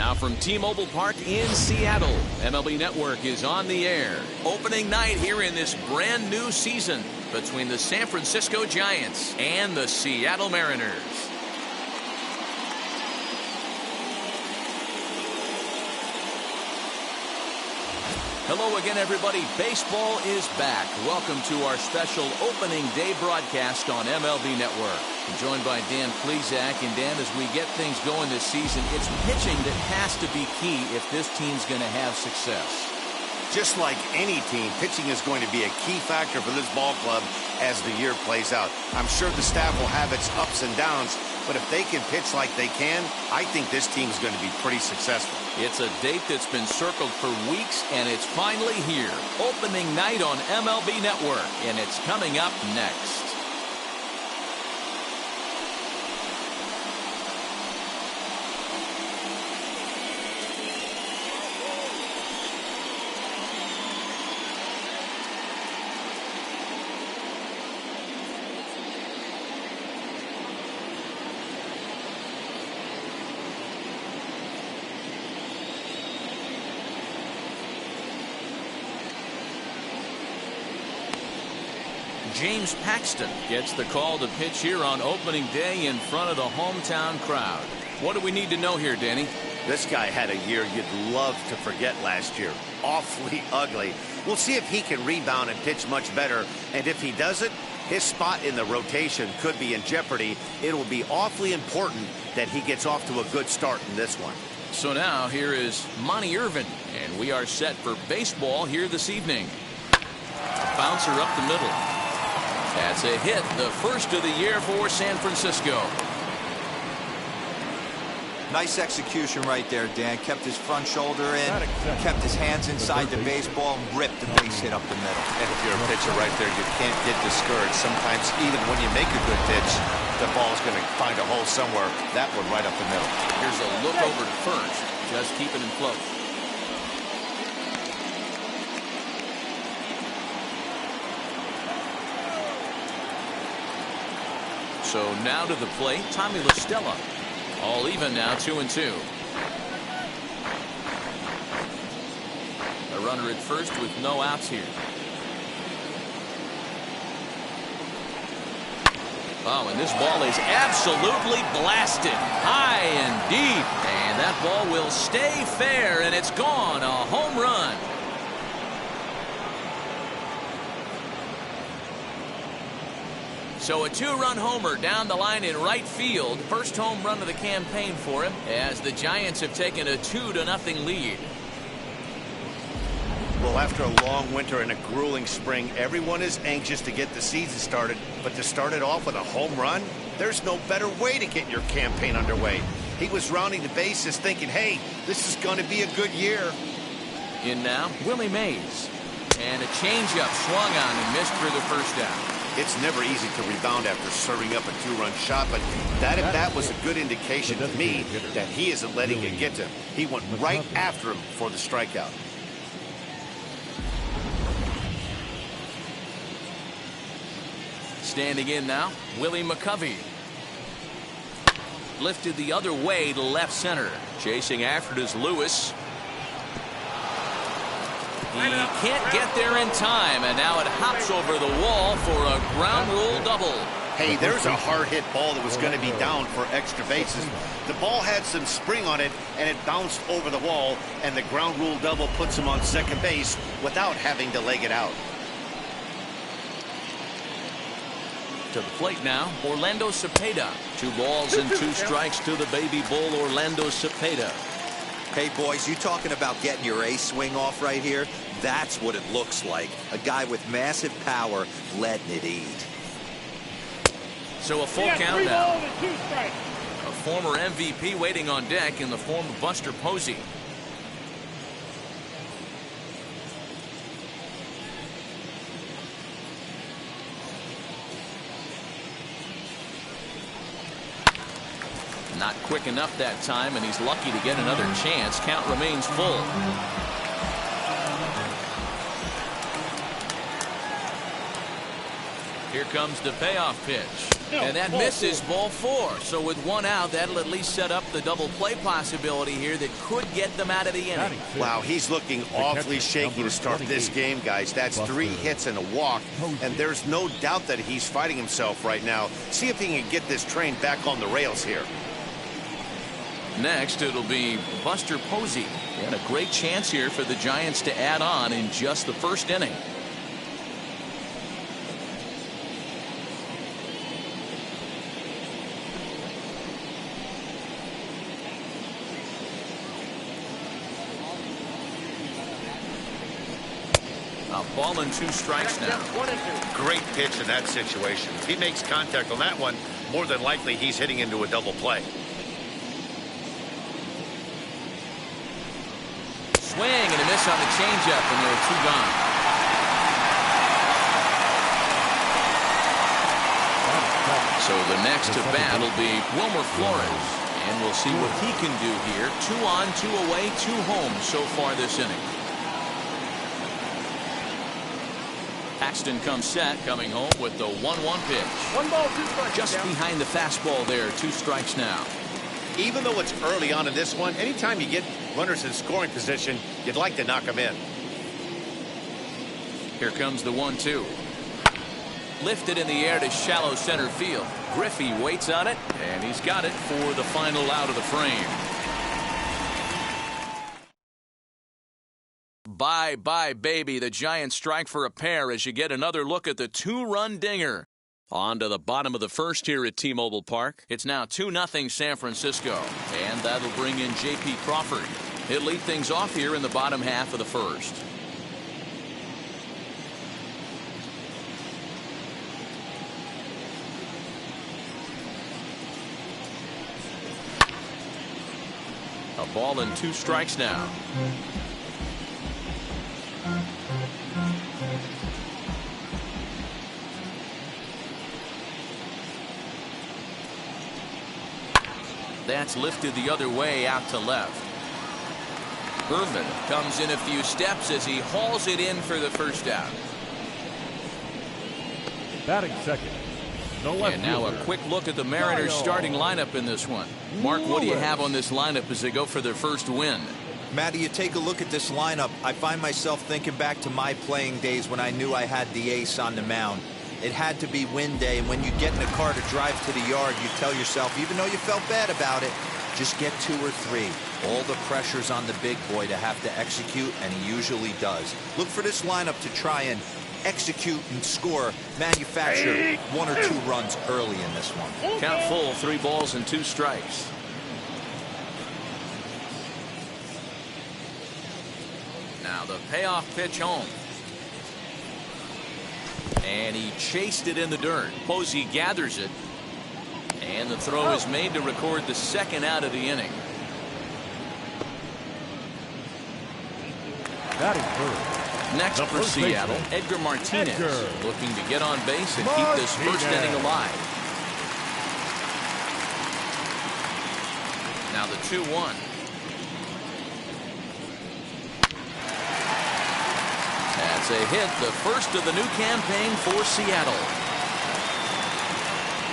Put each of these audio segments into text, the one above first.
Now from T-Mobile Park in Seattle, MLB Network is on the air. Opening night here in this brand new season between the San Francisco Giants and the Seattle Mariners. Hello again, everybody. Baseball is back. Welcome to our special opening day broadcast on MLB Network. I'm joined by Dan Plesac. And Dan, as we get things going this season, it's pitching that has to be key if this team's going to have success. Just like any team, pitching is going to be a key factor for this ball club as the year plays out. I'm sure the staff will have its ups and downs, but if they can pitch like they can, I think this team is going to be pretty successful. It's a date that's been circled for weeks, and it's finally here. Opening night on MLB Network, and it's coming up next. James Paxton gets the call to pitch here on opening day in front of the hometown crowd. What do we need to know here, Danny? This guy had a year you'd love to forget last year. Awfully ugly. We'll see if he can rebound and pitch much better. And if he doesn't, his spot in the rotation could be in jeopardy. It will be awfully important that he gets off to a good start in this one. So now here is Monty Irvin, and we are set for baseball here this evening. A bouncer up the middle. That's a hit, the first of the year for San Francisco. Nice execution right there, Dan. Kept his front shoulder in, kept his hands inside the baseball, and ripped the base hit up the middle. And if you're a pitcher right there, you can't get discouraged. Sometimes even when you make a good pitch, the ball's going to find a hole somewhere. That one right up the middle. Here's a look over to first, just keeping him close. So now to the plate, Tommy La Stella. All even now, 2-2. A runner at first with no outs here. Oh, and this ball is absolutely blasted. High and deep. And that ball will stay fair, and it's gone. A home run. So a two-run homer down the line in right field. First home run of the campaign for him as the Giants have taken a 2-0 lead. Well, after a long winter and a grueling spring, everyone is anxious to get the season started. But to start it off with a home run, there's no better way to get your campaign underway. He was rounding the bases thinking, hey, this is going to be a good year. In now, Willie Mays. And a changeup swung on and missed for the first down. It's never easy to rebound after serving up a two-run shot, but that at bat was a good indication to me that he isn't letting it get to him. He went right after him for the strikeout. Standing in now, Willie McCovey. Lifted the other way to left center. Chasing after it is Lewis. He can't get there in time, and now it hops over the wall for a ground rule double. Hey, there's a hard hit ball that was going to be down for extra bases. The ball had some spring on it, and it bounced over the wall, and the ground rule double puts him on second base without having to leg it out. To the plate now, Orlando Cepeda. 2 balls and 2 strikes to the baby bull, Orlando Cepeda. Hey, boys, you talking about getting your ace swing off right here? That's what it looks like. A guy with massive power letting it eat. So a full count now. A former MVP waiting on deck in the form of Buster Posey. Not quick enough that time, and he's lucky to get another chance. Count remains full. Here comes the payoff pitch. And that misses ball 4. So with 1 out, that'll at least set up the double play possibility here that could get them out of the inning. Wow, he's looking awfully shaky to start this game, guys. That's 3 hits and a walk, and there's no doubt that he's fighting himself right now. See if he can get this train back on the rails here. Next, it'll be Buster Posey. And a great chance here for the Giants to add on in just the first inning. A ball and 2 strikes now. Great pitch in that situation. If he makes contact on that one, more than likely he's hitting into a double play. Swing and a miss on the changeup, and there are 2 gone. So the next to bat will be Wilmer Flores, and we'll see what he can do here. 2 on, 2 away, 2 home so far this inning. Paxton comes set, coming home with the 1-1 pitch. 1 ball, 2 strikes. Just behind the fastball there, 2 strikes now. Even though it's early on in this one, anytime you get runners in scoring position, you'd like to knock them in. Here comes the 1-2. Lifted in the air to shallow center field. Griffey waits on it, and he's got it for the final out of the frame. Bye-bye, baby. The Giants strike for a pair as you get another look at the 2-run dinger. On to the bottom of the first here at T-Mobile Park. It's now 2-0 San Francisco, and that'll bring in J.P. Crawford. He'll lead things off here in the bottom half of the first. A ball and 2 strikes now. That's lifted the other way out to left. Bergman comes in a few steps as he hauls it in for the first out. Batting second. And now a quick look at the Mariners starting lineup in this one. Mark, what do you have on this lineup as they go for their first win? Matty, you take a look at this lineup. I find myself thinking back to my playing days when I knew I had the ace on the mound. It had to be win day, and when you get in a car to drive to the yard, you tell yourself, even though you felt bad about it, just get 2 or 3. All the pressure's on the big boy to have to execute, and he usually does. Look for this lineup to try and execute and score, manufacture 1 or 2 runs early in this one. Count full, 3 balls and 2 strikes. Now the payoff pitch home. And he chased it in the dirt. Posey gathers it. And the throw is made to record the second out of the inning. Next for Seattle, Edgar Martinez, looking to get on base and keep this first inning alive. Now the 2-1. That's a hit, the first of the new campaign for Seattle.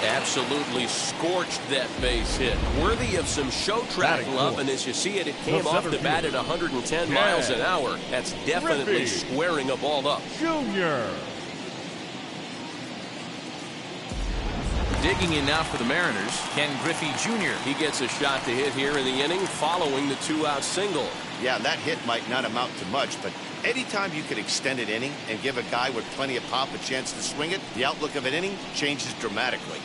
Absolutely scorched that base hit. Worthy of some show track love, and as you see it, it came off the bat at 110 miles an hour. That's definitely squaring a ball up. Junior. Digging in now for the Mariners, Ken Griffey Jr. He gets a shot to hit here in the inning following the 2-out single. Yeah, that hit might not amount to much, but anytime you can extend an inning and give a guy with plenty of pop a chance to swing it, the outlook of an inning changes dramatically.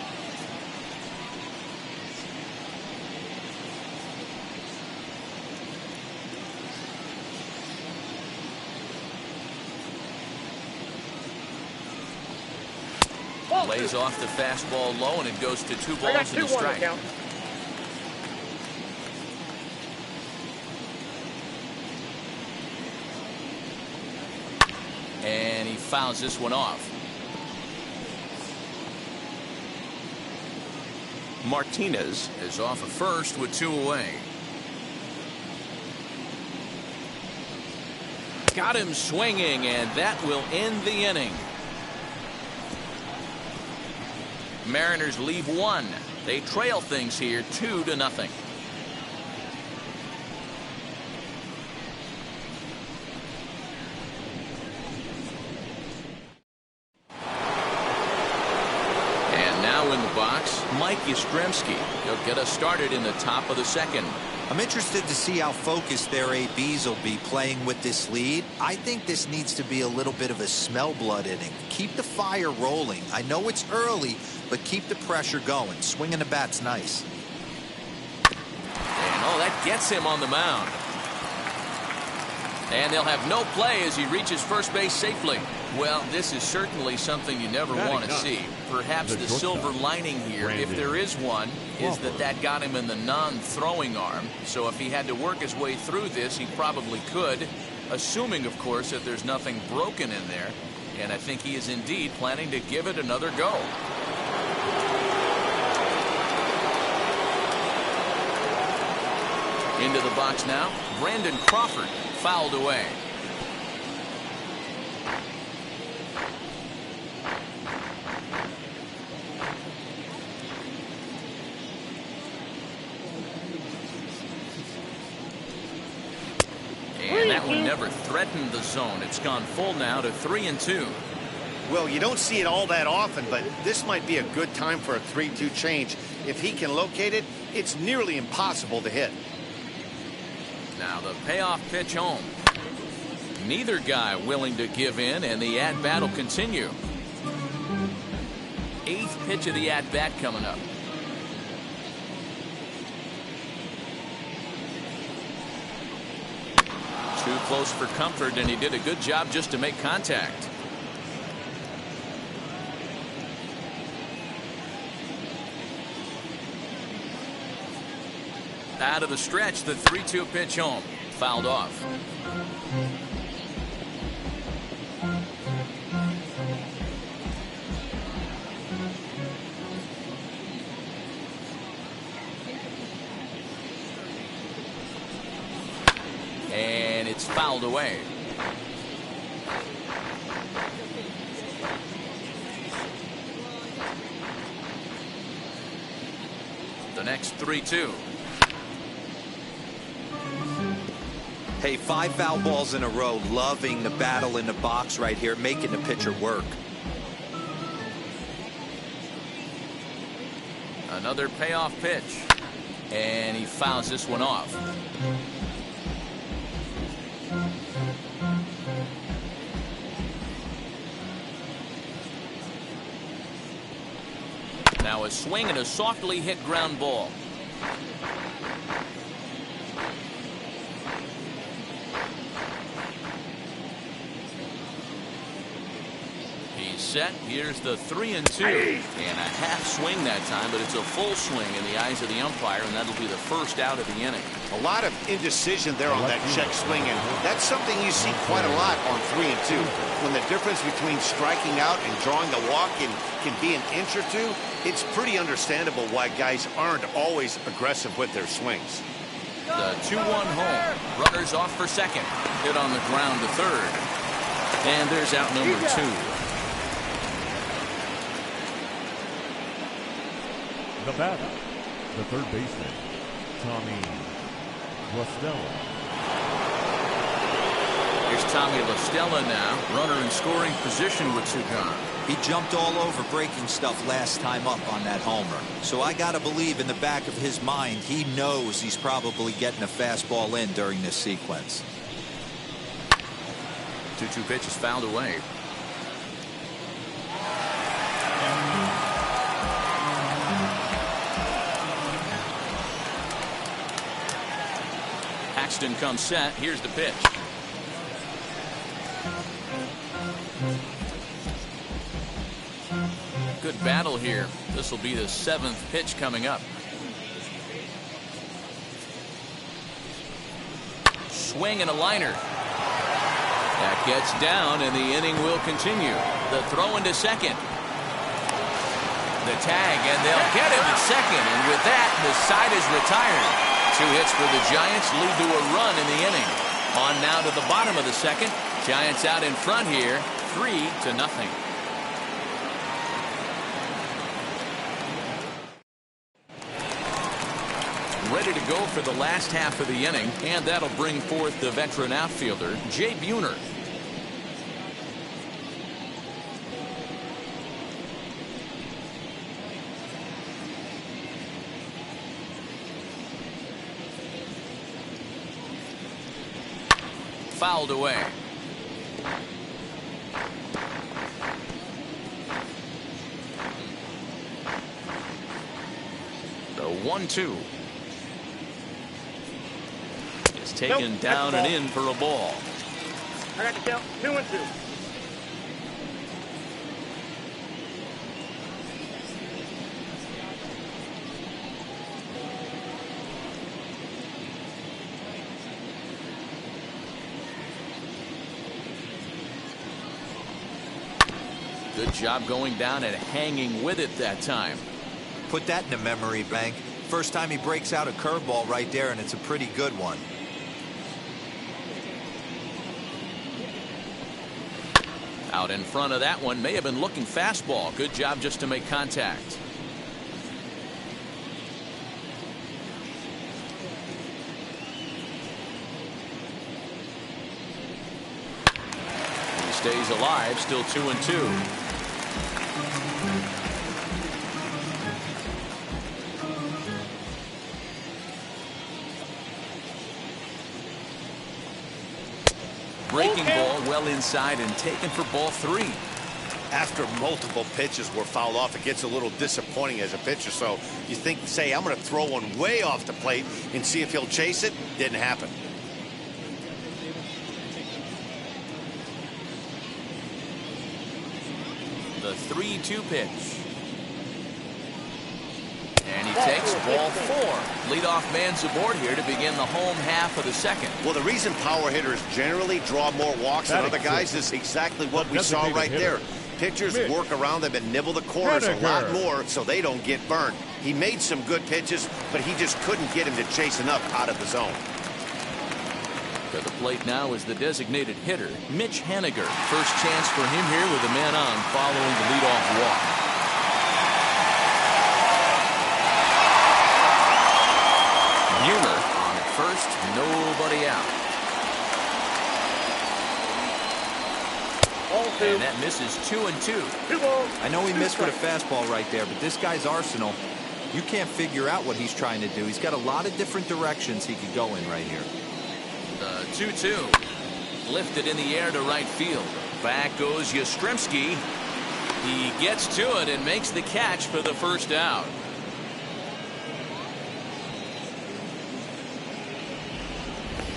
Lays off the fastball low, and it goes to 2 balls and a strike. And he fouls this one off. Martinez is off at first with 2 away. Got him swinging, and that will end the inning. Mariners leave one. They trail things here 2-0. And now in the box, Mike Yastrzemski. He'll get us started in the top of the second. I'm interested to see how focused their ABs will be playing with this lead. I think this needs to be a little bit of a smell blood inning. Keep the fire rolling. I know it's early, but keep the pressure going. Swinging the bat's nice. And that gets him on the mound. And they'll have no play as he reaches first base safely. Well, this is certainly something you never want to see. Perhaps the silver lining here, if there is one, is that got him in the non-throwing arm. So if he had to work his way through this, he probably could, assuming, of course, that there's nothing broken in there. And I think he is indeed planning to give it another go. Into the box now, Brandon Crawford, fouled away. And that one never threatened the zone. It's gone full now to 3-2. Well, you don't see it all that often, but this might be a good time for a 3-2 change. If he can locate it, it's nearly impossible to hit. Now the payoff pitch home. Neither guy willing to give in, and the at-bat will continue. 8th pitch of the at-bat coming up. Too close for comfort, and he did a good job just to make contact. Out of the stretch, the 3-2 pitch home. Fouled off. And it's fouled away. The next 3-2. Hey, 5 foul balls in a row. Loving the battle in the box right here, making the pitcher work. Another payoff pitch. And he fouls this one off. Now a swing and a softly hit ground ball. Set. Here's the 3-2, and a half swing that time, but it's a full swing in the eyes of the umpire, and that'll be the first out of the inning. A lot of indecision there on that check swing, and that's something you see quite a lot on 3-2. When the difference between striking out and drawing the walk can be an inch or two, it's pretty understandable why guys aren't always aggressive with their swings. The 2-1 home. Runners off for second. Hit on the ground to third. And there's out number 2. The batter, the third baseman, Tommy LaStella. Here's Tommy LaStella now. Runner in scoring position with two gone. He jumped all over breaking stuff last time up on that homer. So I got to believe in the back of his mind, he knows he's probably getting a fastball in during this sequence. 2-2 pitch is fouled away. Paxton comes set. Here's the pitch. Good battle here. This will be the 7th pitch coming up. Swing and a liner. That gets down, and the inning will continue. The throw into second. The tag, and they'll get him at second. And with that, the side is retired. 2 hits for the Giants lead to a run in the inning. On now to the bottom of the second. Giants out in front here, 3-0. ready to go for the last half of the inning, and that'll bring forth the veteran outfielder, Jay Buhner. Fouled away. The 1-2 is taken down and in for a ball. I got the count. 2-2. Good job going down and hanging with it that time. Put that in the memory bank. First time he breaks out a curveball right there, and it's a pretty good one. Out in front of that one, may have been looking fastball. Good job just to make contact. He stays alive, still 2-2. Breaking ball well inside and taken for ball 3. After multiple pitches were fouled off, it gets a little disappointing as a pitcher. So you think, say, I'm going to throw one way off the plate and see if he'll chase it. Didn't happen. The 3-2 pitch. And he takes ball 4. Leadoff man's aboard here to begin the home half of the second. Well, the reason power hitters generally draw more walks than other guys is exactly what we saw right there. Pitchers work around them and nibble the corners a lot more so they don't get burned. He made some good pitches, but he just couldn't get him to chase enough out of the zone. To the plate now is the designated hitter, Mitch Haniger. First chance for him here with a man on following the leadoff walk. Buhner on at first, nobody out. And that misses 2-2. I know he missed with a fastball right there, but this guy's arsenal, you can't figure out what he's trying to do. He's got a lot of different directions he could go in right here. The 2-2 lifted in the air to right field. Back goes Yastrzemski. He gets to it and makes the catch for the first out.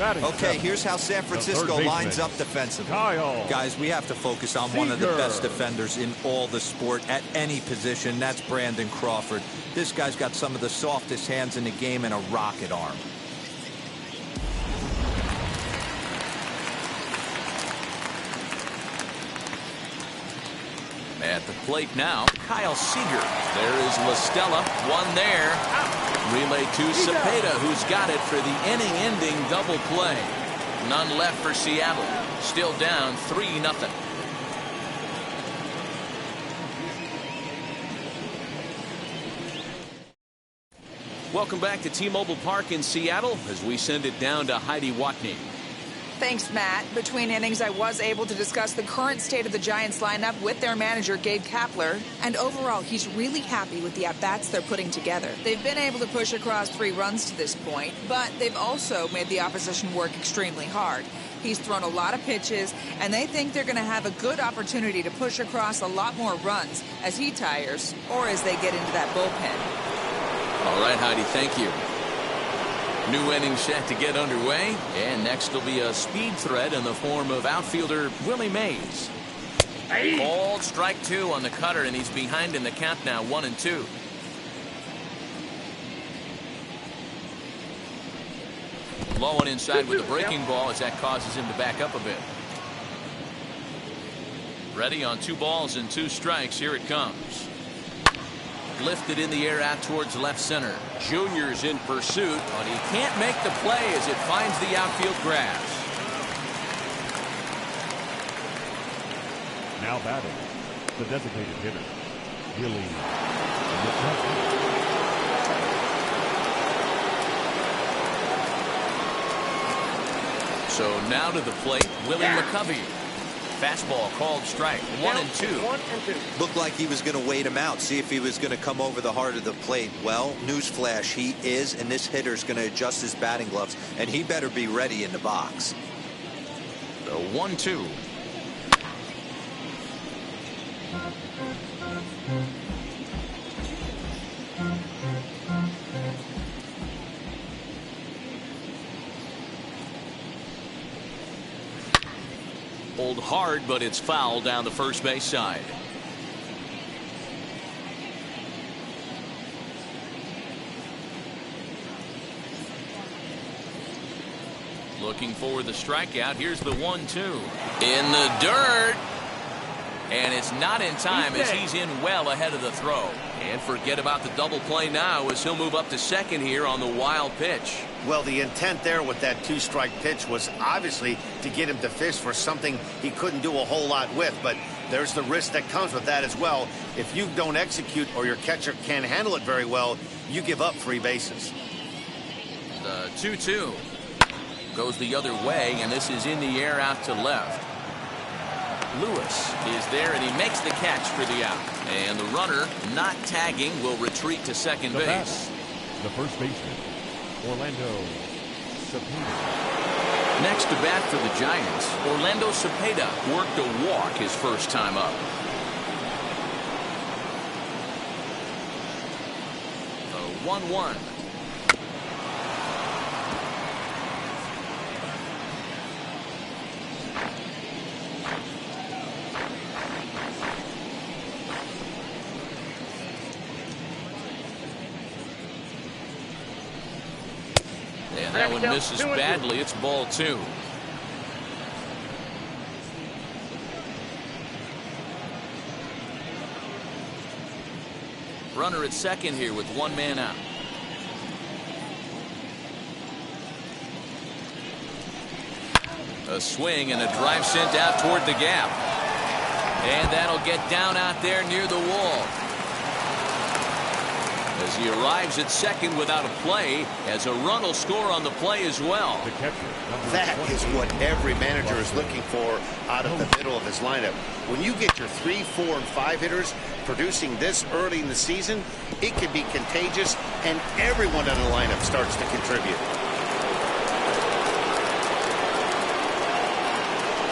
Okay, here's how San Francisco lines up defensively. Guys, we have to focus on one of the best defenders in all the sport at any position. That's Brandon Crawford. This guy's got some of the softest hands in the game and a rocket arm. At the plate now, Kyle Seager. There is La Stella, one there. Relay to Cepeda, who's got it for the inning-ending double play. None left for Seattle. Still down 3-0. Welcome back to T-Mobile Park in Seattle as we send it down to Heidi Watney. Thanks, Matt. Between innings, I was able to discuss the current state of the Giants lineup with their manager, Gabe Kapler. And overall, he's really happy with the at-bats they're putting together. They've been able to push across 3 runs to this point, but they've also made the opposition work extremely hard. He's thrown a lot of pitches, and they think they're going to have a good opportunity to push across a lot more runs as he tires or as they get into that bullpen. All right, Heidi, thank you. New inning set to get underway, and next will be a speed threat in the form of outfielder Willie Mays. Called strike 2 on the cutter, and he's behind in the count now, 1-2. Low and inside with the breaking ball as that causes him to back up a bit. Ready on 2 balls and 2 strikes. Here it comes. Lifted in the air out towards left center. Junior's in pursuit, but he can't make the play as it finds the outfield grass. Now batting, the designated hitter, Willie. So now to the plate, Willie McCovey. Fastball called strike. 1-2. 1-2. Looked like he was going to wait him out, see if he was going to come over the heart of the plate. Well, newsflash, he is, and this hitter's going to adjust his batting gloves, and he better be ready in the box. The 1-2. Pulled hard, but it's foul down the first base side. Looking for the strikeout. Here's the 1-2. In the dirt. And it's not in time as he's in well ahead of the throw. And forget about the double play now as he'll move up to second here on the wild pitch. Well, the intent there with that 2-strike pitch was obviously to get him to fish for something he couldn't do a whole lot with. But there's the risk that comes with that as well. If you don't execute or your catcher can't handle it very well, you give up free bases. The 2-2 goes the other way, and this is in the air out to left. Lewis is there, and he makes the catch for the out. And the runner, not tagging, will retreat to second base. The first baseman, Orlando Cepeda. Next to bat for the Giants, Orlando Cepeda worked a walk his first time up. The 1-1. And that one misses badly. It's ball 2. Runner at second here with one man out. A swing and a drive sent out toward the gap. And that'll get down out there near the wall. As he arrives at second without a play, as a run will score on the play as well. The catcher, That is what every manager is looking for out of the middle of his lineup. When you get your 3, 4, and 5 hitters producing this early in the season, it can be contagious, and everyone in the lineup starts to contribute.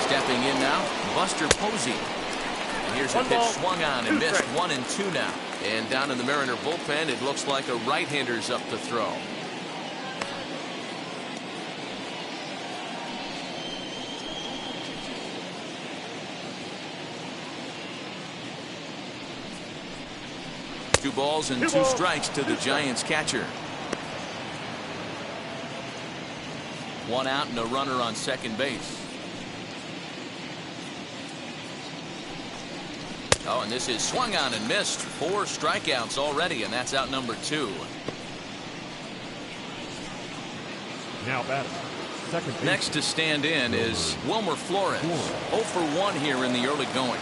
Stepping in now, Buster Posey. And here's a pitch swung on and missed. 1-2 now. And down in the Mariner bullpen, it looks like a right-hander's up to throw. Two balls and two strikes to the Giants catcher. One out and a runner on second base. Oh, and this is swung on and missed. 4 strikeouts already, and that's out number 2. now batting. Second baseman. Next to stand in is Wilmer Flores. 0 for 1 here in the early going.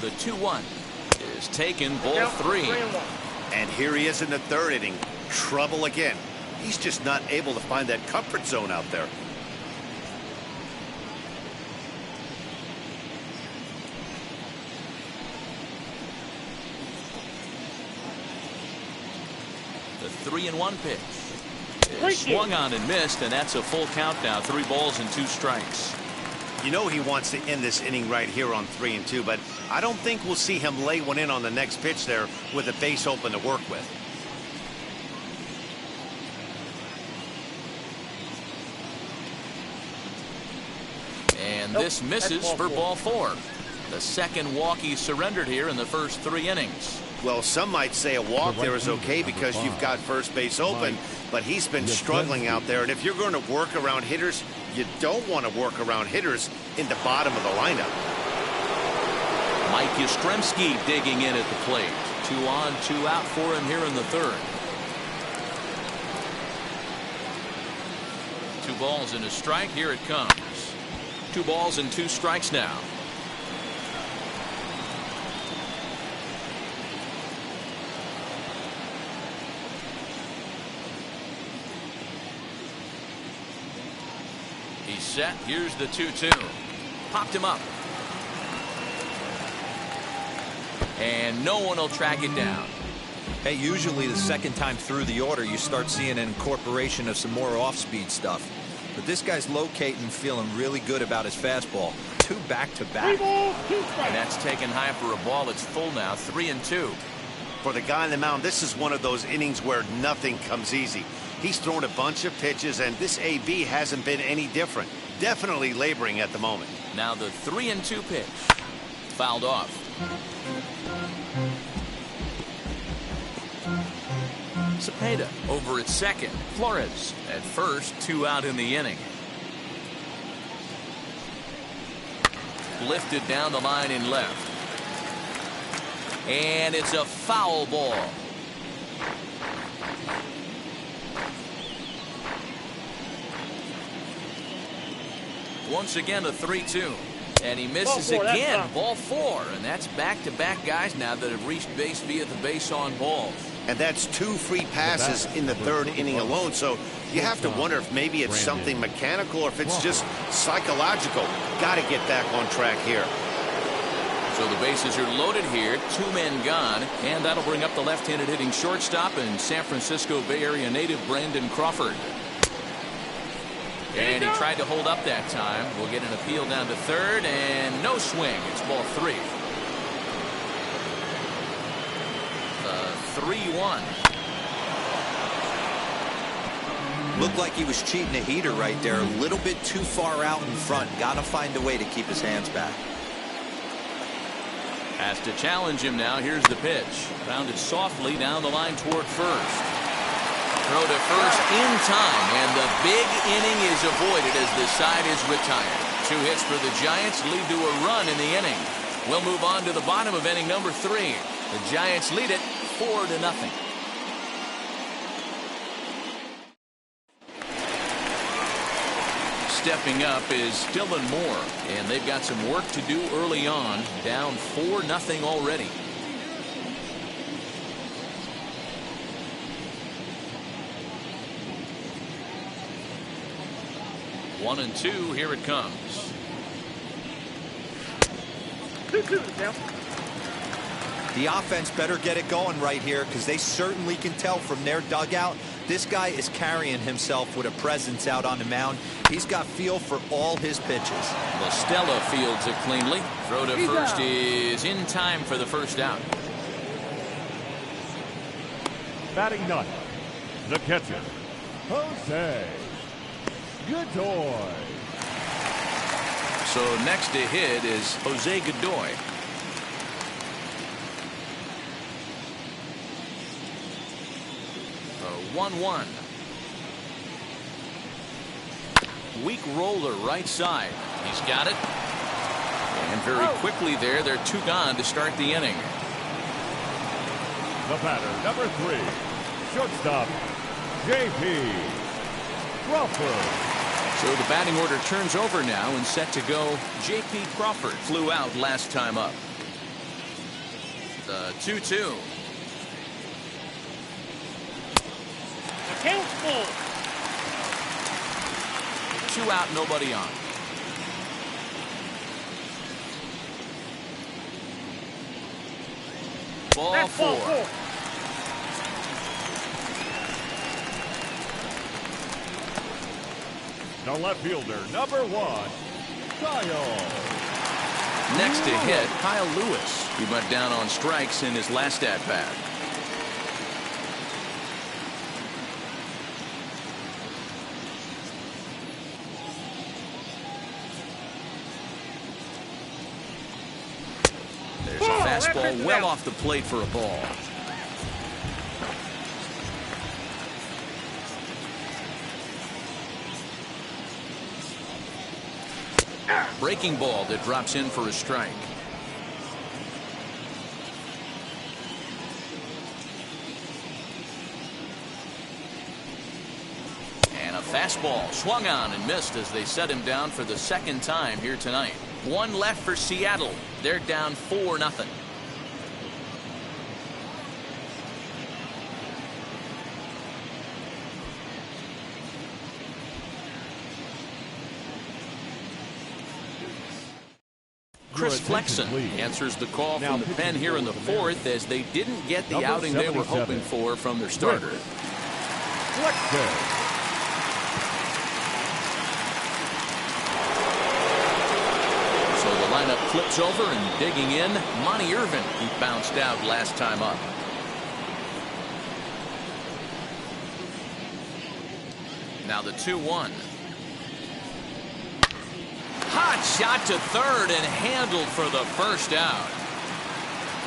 The 2-1 is taken, ball 3. And here he is in the 3rd inning. Trouble again. He's just not able to find that comfort zone out there. The 3-1 pitch is swung on and missed, and that's a full count now. 3 balls and 2 strikes. You know he wants to end this inning right here on 3-2, but I don't think we'll see him lay one in on the next pitch there with a base open to work with. And this misses for ball 4. The second walk he surrendered here in the first 3 innings. Well, some might say a walk there is okay because you've got first base open, but he's been struggling out there. And if you're going to work around hitters, you don't want to work around hitters in the bottom of the lineup. Mike Yastrzemski digging in at the plate. 2 on, 2 out for him here in the 3rd. 2 balls and a strike. Here it comes. 2 balls and 2 strikes now. He's set. Here's the 2-2. Popped him up. And no one will track it down. Hey, usually the second time through the order, you start seeing an incorporation of some more off-speed stuff. But this guy's locating and feeling really good about his fastball. 2 back-to-back. And that's taken high for a ball. It's full now. 3-2. For the guy on the mound, this is one of those innings where nothing comes easy. He's thrown a bunch of pitches, and this AB hasn't been any different. Definitely laboring at the moment. Now the 3-2 pitch. Fouled off. Cepeda over at second. Flores at first. 2 out in the inning. Lifted down the line in left. And it's a foul ball. Once again a 3-2. And he misses again. Ball 4. And that's back-to-back guys now that have reached base via the base on balls. And that's 2 free passes in the 3rd inning alone. So you have to wonder if maybe it's something mechanical or if it's just psychological. Got to get back on track here. So the bases are loaded here. 2 men gone. And that'll bring up the left-handed hitting shortstop and San Francisco Bay Area native Brandon Crawford. And he tried to hold up that time. We'll get an appeal down to 3rd and no swing. It's ball 3. 3-1. Looked like he was cheating a heater right there. A little bit too far out in front. Got to find a way to keep his hands back. Has to challenge him now. Here's the pitch. Grounded softly down the line toward first. Throw to first in time, and the big inning is avoided as the side is retired. 2 hits for the Giants lead to a run in the inning. We'll move on to the bottom of inning number 3. The Giants lead it 4-0. Stepping up is Dylan Moore, and they've got some work to do early on. Down 4-0 already. One and 2. Here it comes. 2-2 now. The offense better get it going right here because they certainly can tell from their dugout this guy is carrying himself with a presence out on the mound. He's got feel for all his pitches. Stella fields it cleanly. Throw to first is in time for the first out. Batting ninth, the catcher, Jose Godoy. So next to hit is Jose Godoy. 1-1. Weak roller right side. He's got it. And very quickly there, they're 2 gone to start the inning. The batter, number 3, shortstop, J.P. Crawford. So the batting order turns over now and set to go. J.P. Crawford flew out last time up. The 2-2. Count full. 2 out, nobody on. Ball 4. The left fielder, number 1, Kyle. Next to hit, Kyle Lewis. He went down on strikes in his last at-bat. Fastball well off the plate for a ball. Breaking ball that drops in for a strike. And a fastball swung on and missed as they set him down for the 2nd time here tonight. 1 left for Seattle. They're down 4-0. Chris Flexen answers the call from the pen here in the fourth, as they didn't get the outing they were hoping for from their starter. So the lineup flips over, and digging in, Monty Irvin, who bounced out last time up. Now the 2-1. Hot shot to third and handled for the first out.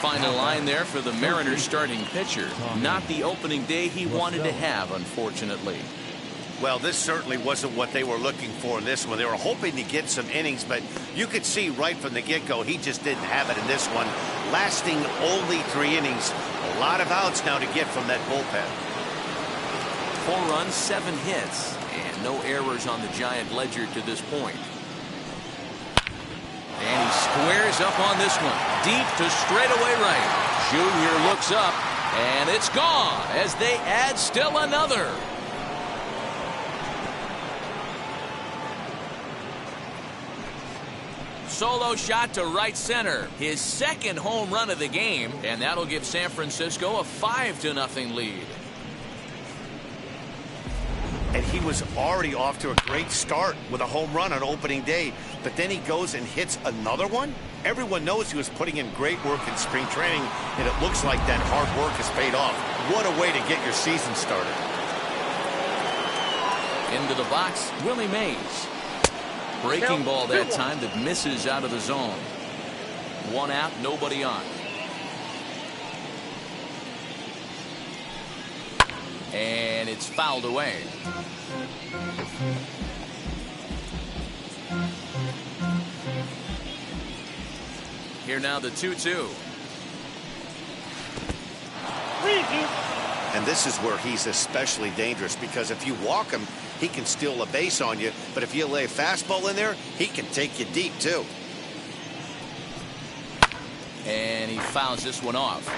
Final line there for the Mariners starting pitcher. Not the opening day he wanted to have, unfortunately. Well, this certainly wasn't what they were looking for in this one. They were hoping to get some innings, but you could see right from the get-go he just didn't have it in this one. Lasting only 3 innings. A lot of outs now to get from that bullpen. 4 runs, 7 hits, and no errors on the Giant ledger to this point. And he squares up on this one. Deep to straightaway right. Junior looks up, and it's gone as they add still another. Solo shot to right center. His second home run of the game, and that'll give San Francisco a 5-0 lead. And he was already off to a great start with a home run on opening day, but then he goes and hits another one. Everyone knows he was putting in great work in spring training, and it looks like that hard work has paid off. What a way to get your season started. Into the box, Willie Mays. Breaking ball that time that misses out of the zone. 1 out, nobody on. And it's fouled away. Here now the 2-2. And this is where he's especially dangerous, because if you walk him, he can steal a base on you. But if you lay a fastball in there, he can take you deep, too. And he fouls this one off.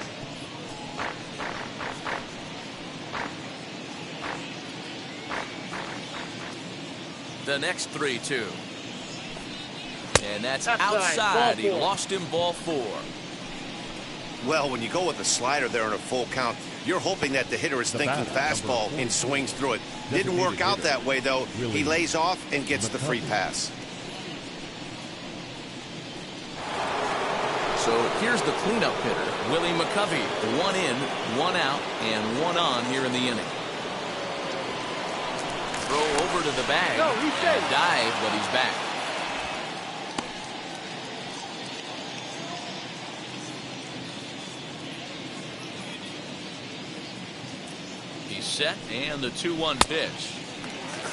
The next 3-2. And that's outside. He lost him, ball 4. Well, when you go with a slider there in a full count, you're hoping that the hitter is thinking fastball and swings through it. Didn't work out that way, though. He lays off and gets the free pass. So here's the cleanup hitter, Willie McCovey. 1 in, 1 out, and 1 on here in the inning. Throw over to the bag. And dive, but he's back. He's set, and the 2-1 pitch.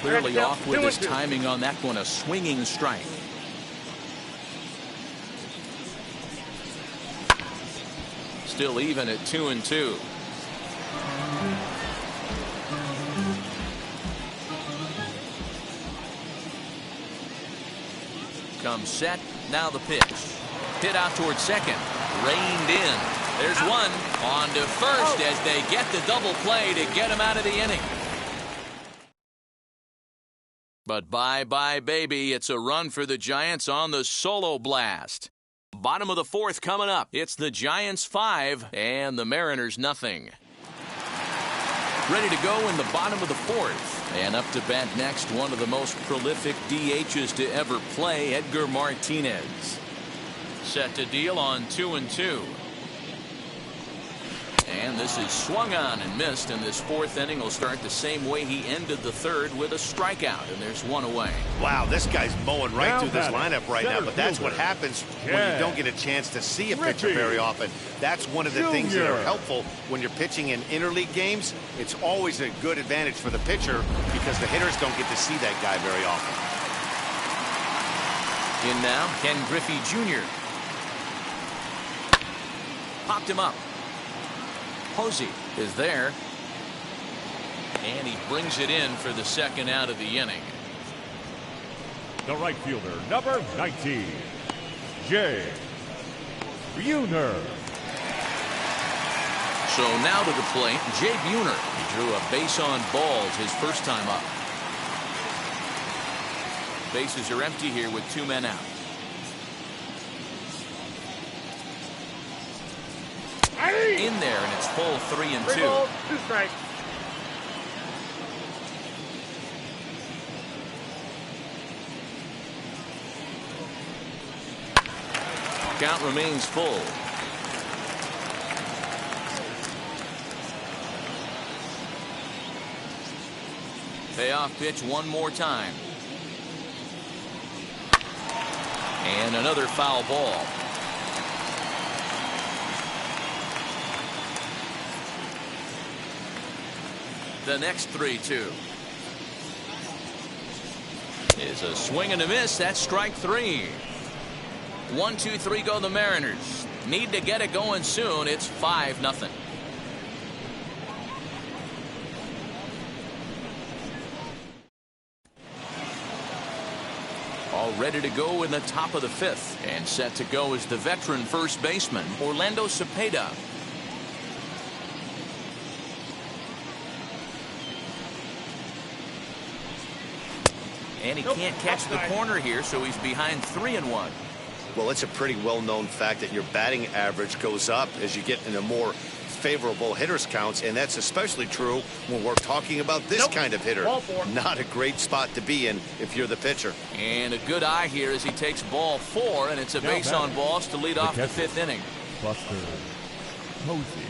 Clearly off with his timing on that one, a swinging strike. Still even at 2-2. Comes set, now the pitch. Hit out towards second, reined in. There's one on to first as they get the double play to get him out of the inning. But bye-bye, baby. It's a run for the Giants on the solo blast. Bottom of the 4th coming up. It's the Giants 5 and the Mariners nothing. Ready to go in the bottom of the 4th. And up to bat next, one of the most prolific DHs to ever play, Edgar Martinez. Set to deal on 2-2. And this is swung on and missed, and this 4th inning will start the same way he ended the 3rd, with a strikeout, and there's 1 away. Wow, this guy's mowing right through this lineup right now, but that's what happens when you don't get a chance to see a pitcher very often. That's one of the things that are helpful when you're pitching in interleague games. It's always a good advantage for the pitcher because the hitters don't get to see that guy very often. In now, Ken Griffey Jr. Popped him up. Posey is there, and he brings it in for the 2nd out of the inning. The right fielder, number 19, Jay Buhner. So now to the plate, Jay Buhner. He drew a base on balls his first time up. Bases are empty here with 2 men out. in there, and it's full 3-2. 3 balls, 2 strikes. Count remains full. Payoff pitch one more time. And another foul ball. The next 3-2 is a swing and a miss. That's strike 3. 1, 2, 3 go the Mariners. Need to get it going soon. It's 5-0. All ready to go in the top of the 5th, and set to go is the veteran first baseman Orlando Cepeda. And he can't catch the corner here, so he's behind 3-1. Well, it's a pretty well-known fact that your batting average goes up as you get into more favorable hitters counts, and that's especially true when we're talking about this kind of hitter. Not a great spot to be in if you're the pitcher. And a good eye here as he takes ball 4, and it's a base on balls to lead off the 5th inning. Buster Posey.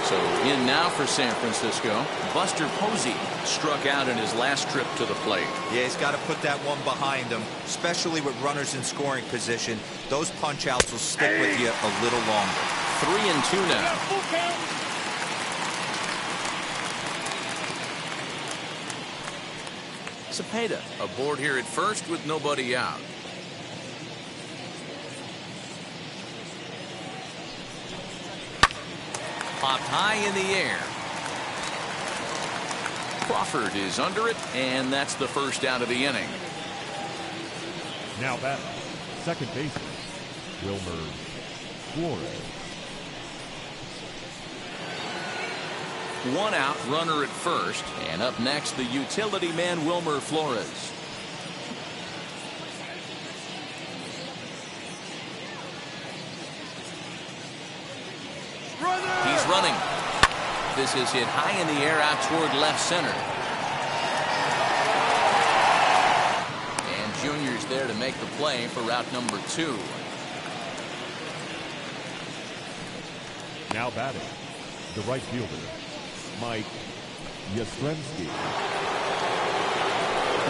So in now for San Francisco, Buster Posey struck out in his last trip to the plate. Yeah, he's got to put that one behind him, especially with runners in scoring position. Those punch outs will stick with you a little longer. 3-2 now. Cepeda aboard here at first with nobody out. Popped high in the air. Crawford is under it, and that's the first out of the inning. Now batting, second baseman, Wilmer Flores. 1 out, runner at first, and up next the utility man Wilmer Flores. He's running. This is hit high in the air out toward left center. And Junior's there to make the play for route number 2. Now batting, the right fielder, Mike Yastrzemski.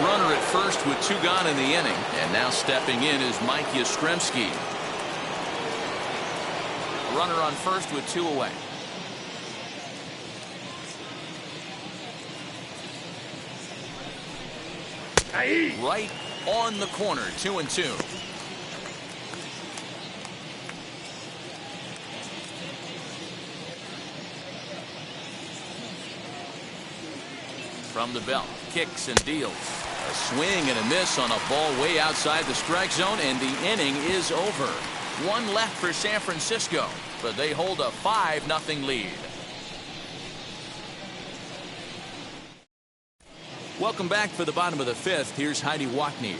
Runner at first with 2 gone in the inning, and now stepping in is Mike Yastrzemski. Runner on first with 2 away. Right on the corner, 2-2. From the belt, kicks and deals. A swing and a miss on a ball way outside the strike zone, and the inning is over. 1 left for San Francisco, but they hold a 5-0 lead. Welcome back for the bottom of the 5th. Here's Heidi Watney.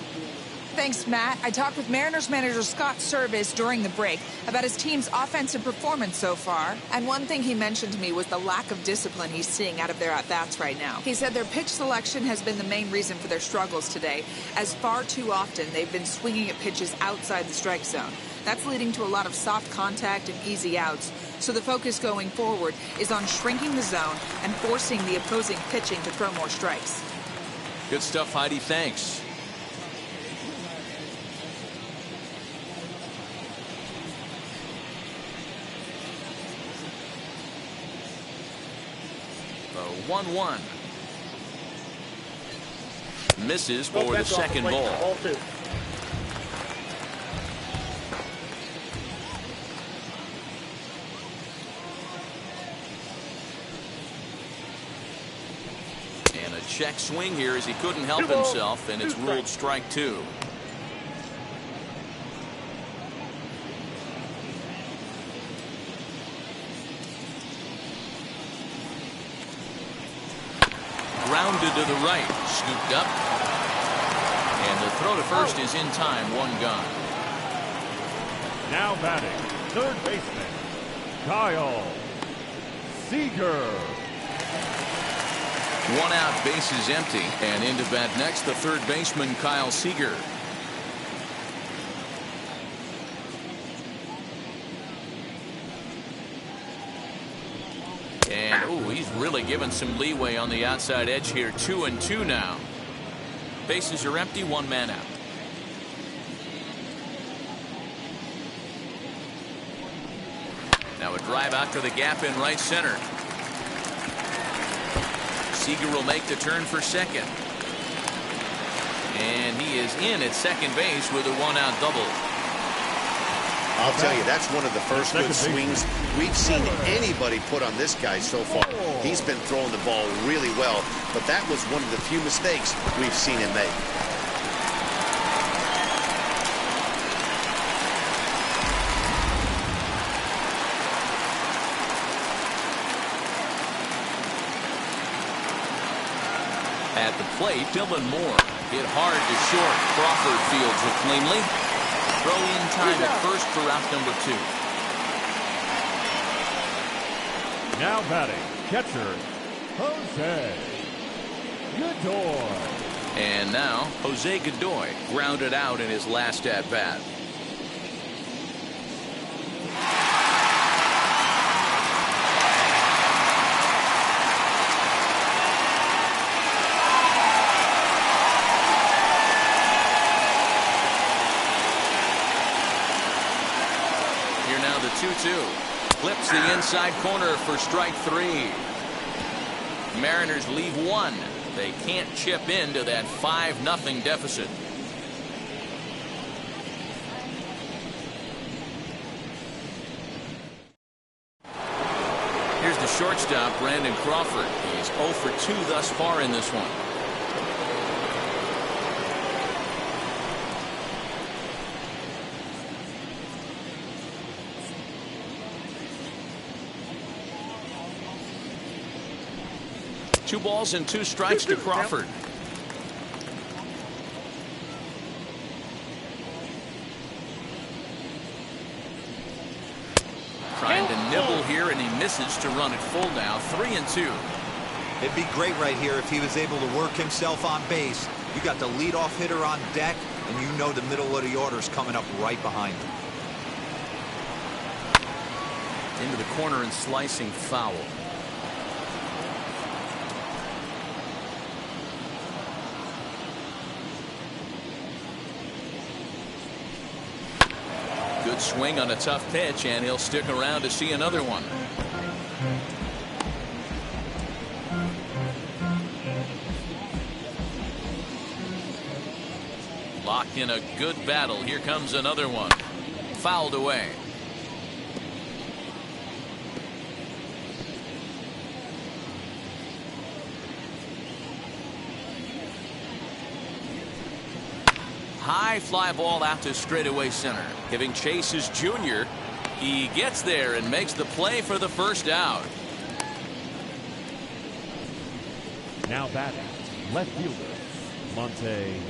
Thanks, Matt. I talked with Mariners manager Scott Service during the break about his team's offensive performance so far. And one thing he mentioned to me was the lack of discipline he's seeing out of their at-bats right now. He said their pitch selection has been the main reason for their struggles today, as far too often they've been swinging at pitches outside the strike zone. That's leading to a lot of soft contact and easy outs. So the focus going forward is on shrinking the zone and forcing the opposing pitching to throw more strikes. Good stuff, Heidi. Thanks. The 1-1. Misses for the second ball. Ball 2. Check swing here as he couldn't help himself, and it's ruled strike 2. Grounded to the right, scooped up, and the throw to first is in time. 1 gone. Now batting, third baseman, Kyle Seager. 1 out, bases empty, and into bat next, the third baseman, Kyle Seager. And, oh, he's really given some leeway on the outside edge here. 2-2 now. Bases are empty, 1 man out. Now a drive out to the gap in right center. Seager will make the turn for second. And he is in at second base with a 1-out double. I'll tell you, that's one of the first good swings we've seen anybody put on this guy so far. He's been throwing the ball really well, but that was one of the few mistakes we've seen him make. At the plate, Dylan Moore hit hard to short. Crawford fields it cleanly. Throw in time at first for out number 2. Now batting, catcher, Jose Godoy. And now, Jose Godoy grounded out in his last at-bat. Here now the 2-2. Clips the inside corner for strike 3. Mariners leave 1. They can't chip into that 5-0 deficit. Here's the shortstop, Brandon Crawford. He's 0 for 2 thus far in this one. Two balls and 2 strikes to Crawford. Trying to nibble here, and he misses to run it full now. 3-2. It'd be great right here if he was able to work himself on base. You got the leadoff hitter on deck, and you know the middle of the order's coming up right behind him. Into the corner and slicing foul. Good swing on a tough pitch, and he'll stick around to see another one. Locked in a good battle. Here comes another one. Fouled away. High fly ball out to straightaway center. Giving chase is Junior. He gets there and makes the play for the first out. Now batting, left fielder, Monte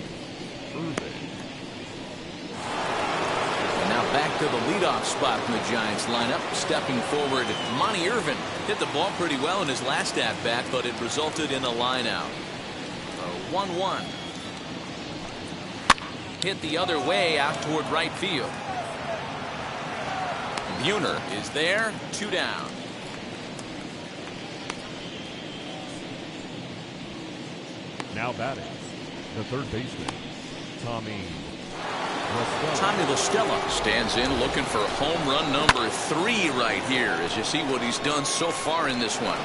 Irvin. And now back to the leadoff spot in the Giants lineup. Stepping forward, Monte Irvin hit the ball pretty well in his last at-bat, but it resulted in a line out. 1-1. Hit the other way out toward right field. Buhner is there. 2 down. Now batting, the third baseman, Tommy La Stella stands in looking for home run number 3 right here, as you see what he's done so far in this one.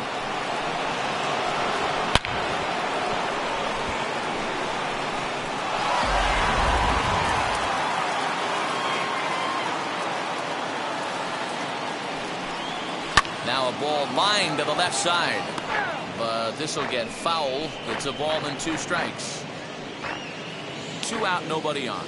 Now a ball lined to the left side, but this will get foul. It's a ball and 2 strikes. 2 out, nobody on.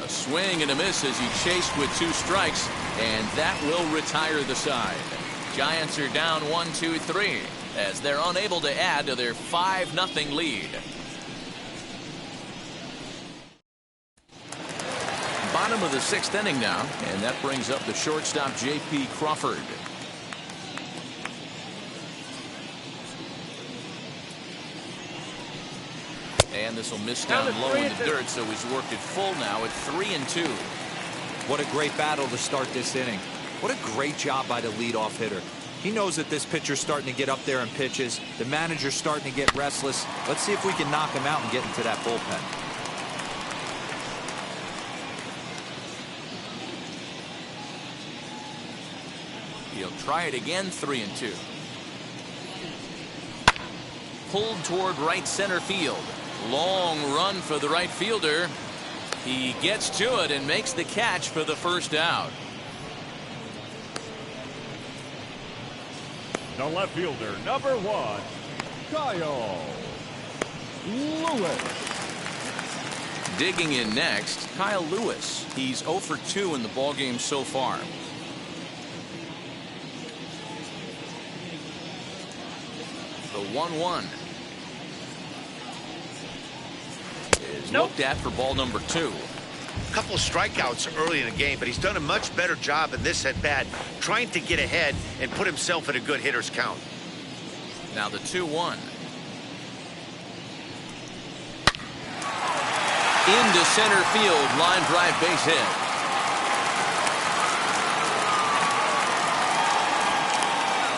A swing and a miss as he chased with 2 strikes, and that will retire the side. Giants are down 1-2-3 as they're unable to add to their 5-0 lead. Bottom of the 6th inning now, and that brings up the shortstop J.P. Crawford. And this will miss down low in the dirt, so he's worked it full now at 3-2. What a great battle to start this inning. What a great job by the leadoff hitter. He knows that this pitcher's starting to get up there in pitches. The manager's starting to get restless. Let's see if we can knock him out and get into that bullpen. He'll try it again, 3-2. Pulled toward right center field. Long run for the right fielder. He gets to it and makes the catch for the first out. The left fielder, number 1, Kyle Lewis. Digging in next, Kyle Lewis. He's 0 for 2 in the ballgame so far. The 1-1 is looked at for ball number 2. A couple of strikeouts early in the game, but he's done a much better job in this at bat, trying to get ahead and put himself in a good hitter's count. Now the 2-1. Into center field, line drive, base hit.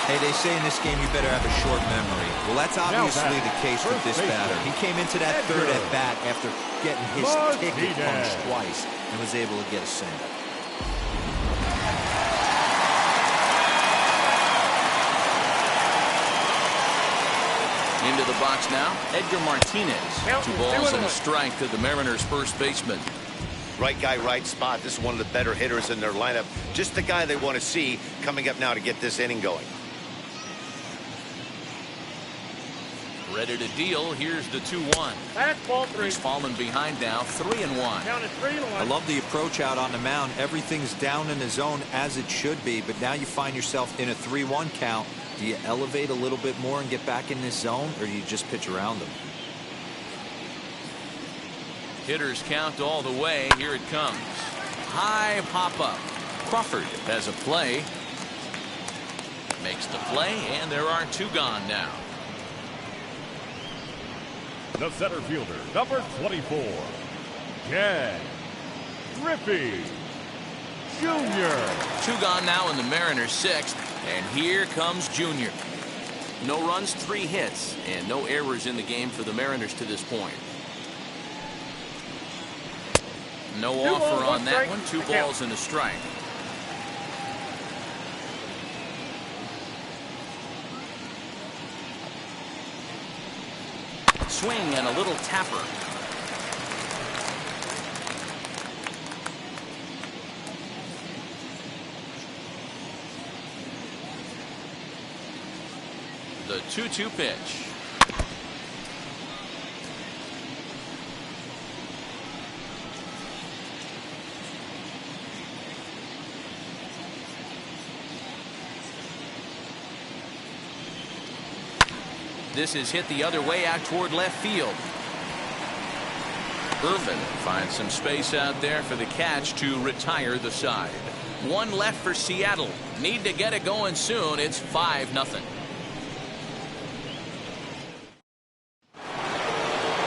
Hey, they say in this game you better have a short memory. Well, that's obviously the case with this batter. He came into that third at bat after getting his ticket punched twice and was able to get a single. Into the box now, Edgar Martinez. 2 balls and a strike to the Mariners' first baseman. Right guy, right spot. This is one of the better hitters in their lineup. Just the guy they want to see coming up now to get this inning going. Ready to deal. Here's the 2-1. That's ball 3. He's fallen behind now, 3-1. Count it 3-1. I love the approach out on the mound. Everything's down in the zone as it should be, but now you find yourself in a 3-1 count. Do you elevate a little bit more and get back in this zone, or do you just pitch around them? Hitters count all the way. Here it comes. High pop up. Crawford has a play. Makes the play, and there are 2 gone now. The center fielder, number 24, Ken Griffey Jr. 2 gone now in the Mariners' 6th, and here comes Junior. No runs, 3 hits, and no errors in the game for the Mariners to this point. No offer on that one. 2 balls and a strike. Swing and a little tapper. The 2-2 pitch. This is hit the other way out toward left field. Irvin finds some space out there for the catch to retire the side. 1 left for Seattle. Need to get it going soon. It's 5-0.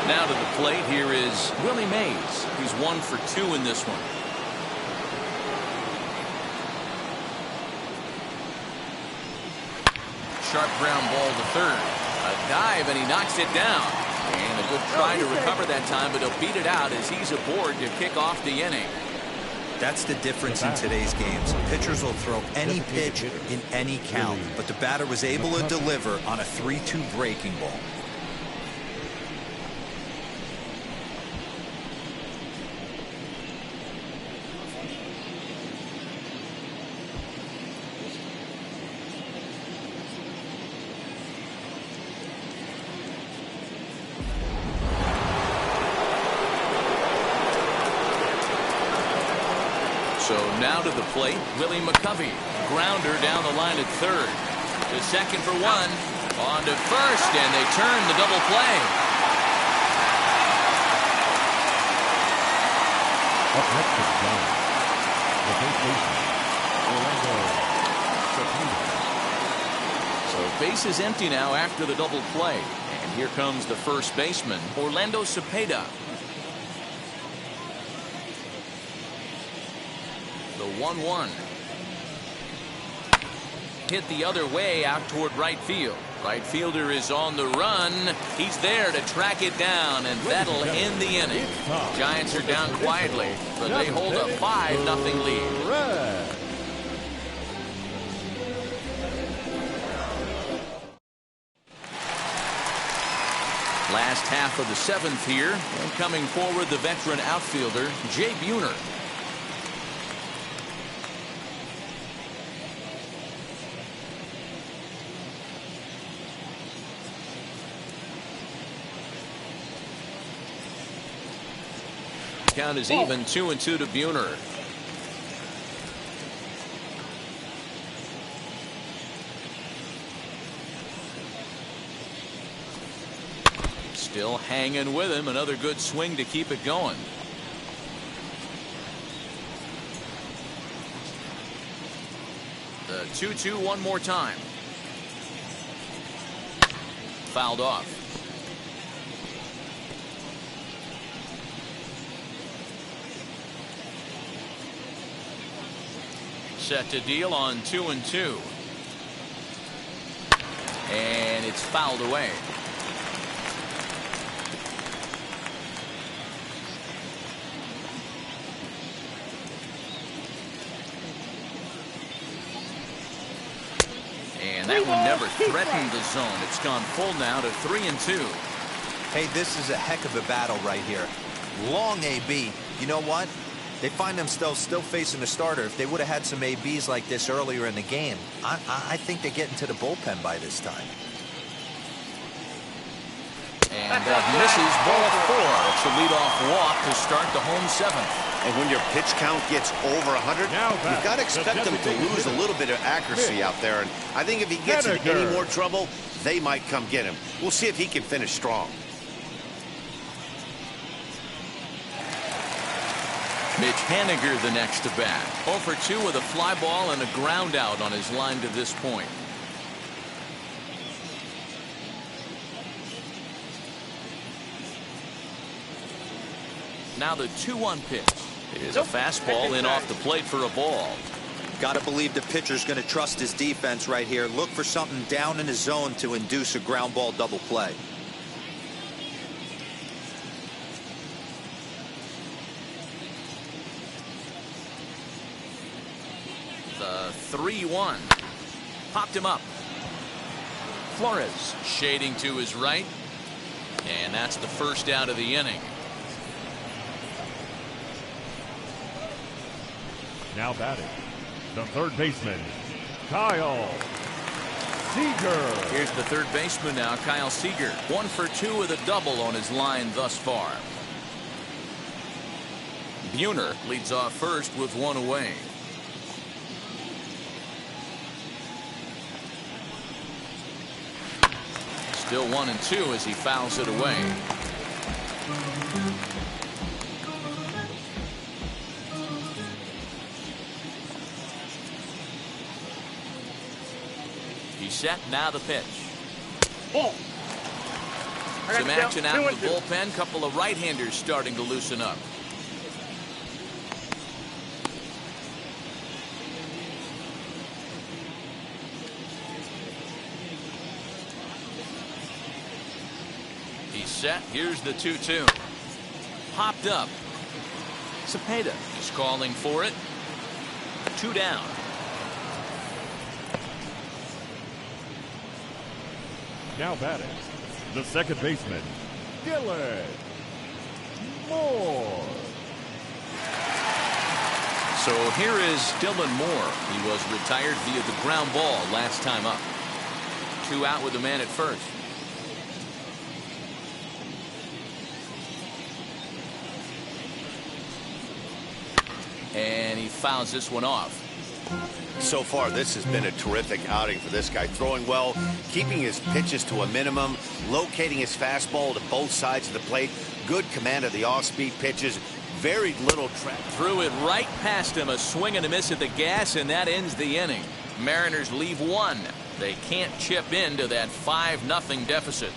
Now to the plate, here is Willie Mays, who's 1 for 2 in this one. Sharp ground ball to third. A dive, and he knocks it down. And a good try to recover that time, but he'll beat it out as he's aboard to kick off the inning. That's the difference in today's games. Pitchers will throw any pitch in any count, but the batter was able to deliver on a 3-2 breaking ball. So now to the plate, Willie McCovey. Grounder down the line at third. To second for 1. On to first, and they turn the double play. Up next for the Giants, the first baseman, Orlando Cepeda. So base is empty now after the double play. And here comes the first baseman, Orlando Cepeda. The 1-1. Hit the other way out toward right field. Right fielder is on the run. He's there to track it down, and that'll end the inning. Giants are down quietly, but they hold a 5-0 lead. Last half of the seventh here, and coming forward the veteran outfielder, Jay Buhner. Count is even, 2-2 to Buhner. Still hanging with him. Another good swing to keep it going. The 2-2 one more time. Fouled off. Set to deal on 2-2. And it's fouled away. And that one never threatened the zone. It's gone full now to 3-2. Hey, this is a heck of a battle right here. Long AB. You know what? They find themselves still facing a starter. If they would have had some ABs like this earlier in the game, I think they get into the bullpen by this time. And that misses, ball 4. It's a leadoff walk to start the home seventh. And when your pitch count gets over 100, you've got to expect them to lose a little bit of accuracy out there. And I think if he gets in any more trouble, they might come get him. We'll see if he can finish strong. Mitch Haniger the next to bat. 0 for 2 with a fly ball and a ground out on his line to this point. Now the 2-1 pitch. It is a fastball in off the plate for a ball. Got to believe the pitcher's going to trust his defense right here. Look for something down in his zone to induce a ground ball double play. The 3-1. Popped him up. Flores shading to his right. And that's the first out of the inning. Now batting, the third baseman, Kyle Seager. Here's the third baseman now, Kyle Seager. 1 for 2 with a double on his line thus far. Buhner leads off first with 1 away. Still 1-2 as he fouls it away. He's set, now the pitch. Some action out in the bullpen. Couple of right-handers starting to loosen up. He's set. Here's the 2-2. Popped up. Cepeda is calling for it. 2 down. Now batting, the second baseman, Dylan Moore. So here is Dylan Moore. He was retired via the ground ball last time up. 2 out with the man at first. And he fouls this one off. So far, this has been a terrific outing for this guy. Throwing well, keeping his pitches to a minimum, locating his fastball to both sides of the plate, good command of the off-speed pitches, Very little trap. Threw it right past him. A swing and a miss at the gas, and that ends the inning. Mariners leave one. They can't chip into that 5-0 deficit.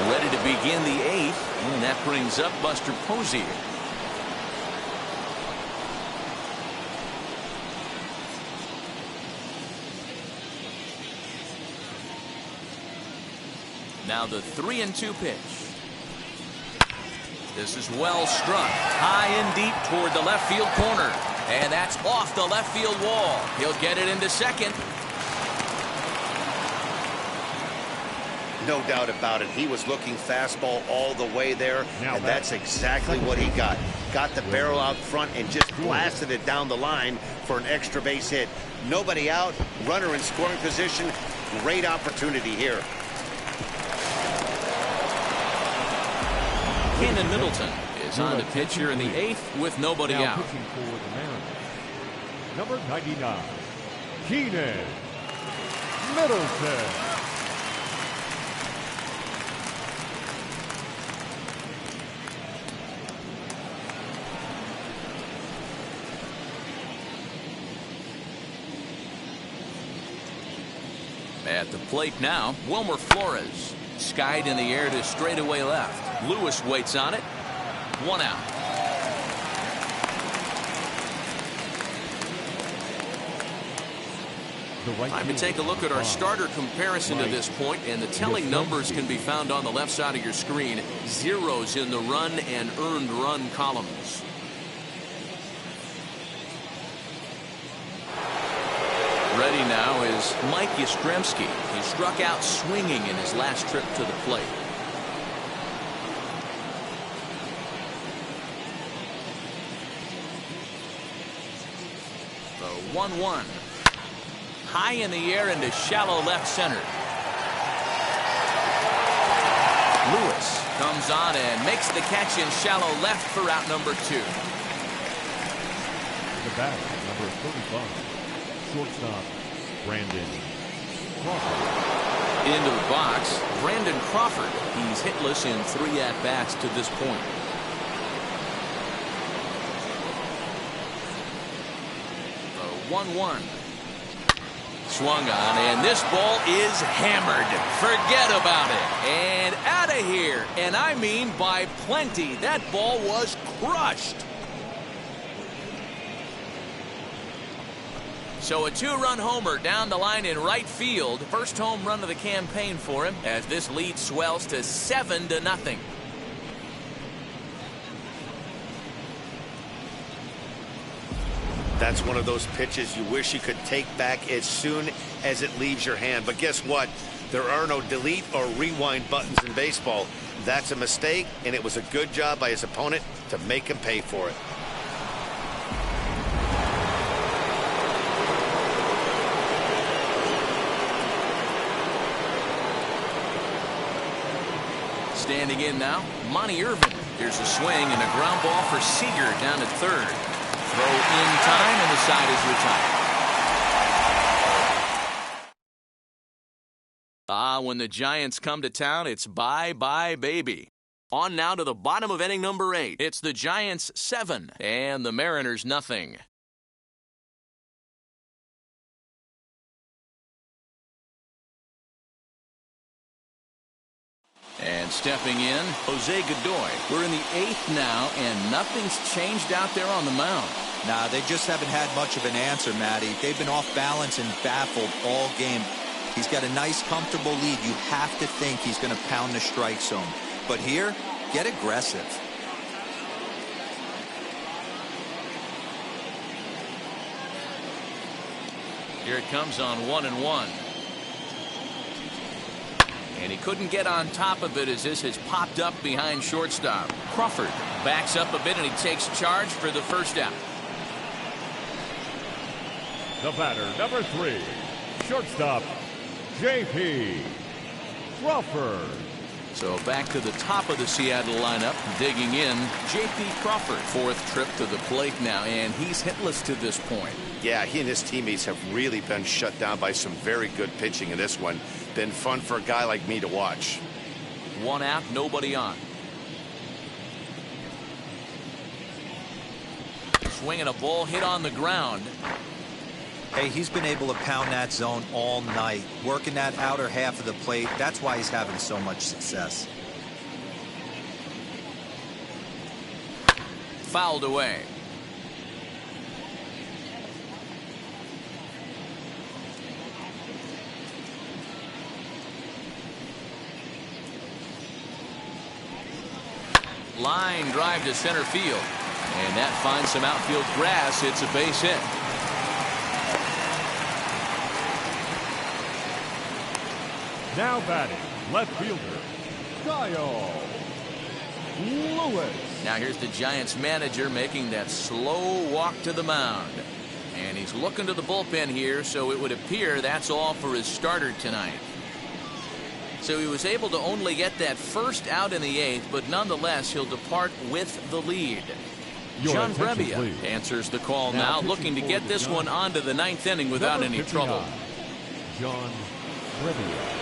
Ready to begin the 8th, and that brings up Buster Posey. Now the 3-2 pitch. This is well struck. High and deep toward the left field corner. And that's off the left field wall. He'll get it into second. No doubt about it. He was looking fastball all the way there, and that's exactly what he got. Got the barrel out front and just blasted it down the line for an extra base hit. Nobody out, runner in scoring position. Great opportunity here. Kenan Middleton is on the pitch here in the 8th with nobody out. Pitching for the Mariners, number 99, Kenan Middleton. At the plate now, Wilmer Flores. Skied in the air to straightaway left. Lewis waits on it. 1 out. Time to take a look at our starter comparison to this point, and the telling numbers can be found on the left side of your screen. Zeros in the run and earned run columns. Ready now is Mike Yastrzemski. He struck out swinging in his last trip to the plate. The 1-1. High in the air into shallow left center. Lewis comes on and makes the catch in shallow left for out number 2. The batter, number 35. Shortstop, Brandon Crawford. Into the box, Brandon Crawford. He's hitless in 3 at-bats to this point. The 1-1. Swung on, and this ball is hammered. Forget about it. And out of here. And I mean by plenty. That ball was crushed. So a 2-run homer down the line in right field. First home run of the campaign for him as this lead swells to 7-0. That's one of those pitches you wish you could take back as soon as it leaves your hand. But guess what? There are no delete or rewind buttons in baseball. That's a mistake, and it was a good job by his opponent to make him pay for it. Standing in now, Monty Irvin. Here's a swing and a ground ball for Seager down at third. Throw in time, and the side is retired. When the Giants come to town, it's bye-bye, baby. On now to the bottom of inning number 8. It's the Giants 7 and the Mariners nothing. And stepping in, Jose Godoy. We're in the 8th now, and nothing's changed out there on the mound. Nah, they just haven't had much of an answer, Matty. They've been off balance and baffled all game. He's got a nice, comfortable lead. You have to think he's going to pound the strike zone. But here, get aggressive. Here it comes on 1-1. And he couldn't get on top of it as this has popped up behind shortstop. Crawford backs up a bit and he takes charge for the first out. The batter, number 3, shortstop, J.P. Crawford. So back to the top of the Seattle lineup, digging in, J.P. Crawford, fourth trip to the plate now, and he's hitless to this point. Yeah, he and his teammates have really been shut down by some very good pitching in this one. Been fun for a guy like me to watch. One out, nobody on. Swinging a ball hit on the ground. Hey, he's been able to pound that zone all night, working that outer half of the plate. That's why he's having so much success. Fouled away. Line drive to center field. And that finds some outfield grass. It's a base hit. Now batting, left fielder, Kyle Lewis. Now here's the Giants manager making that slow walk to the mound. And he's looking to the bullpen here, so it would appear that's all for his starter tonight. So he was able to only get that first out in the eighth, but nonetheless he'll depart with the lead. John Brebbia answers the call now looking to get this one onto the ninth inning without any trouble. John Brebbia.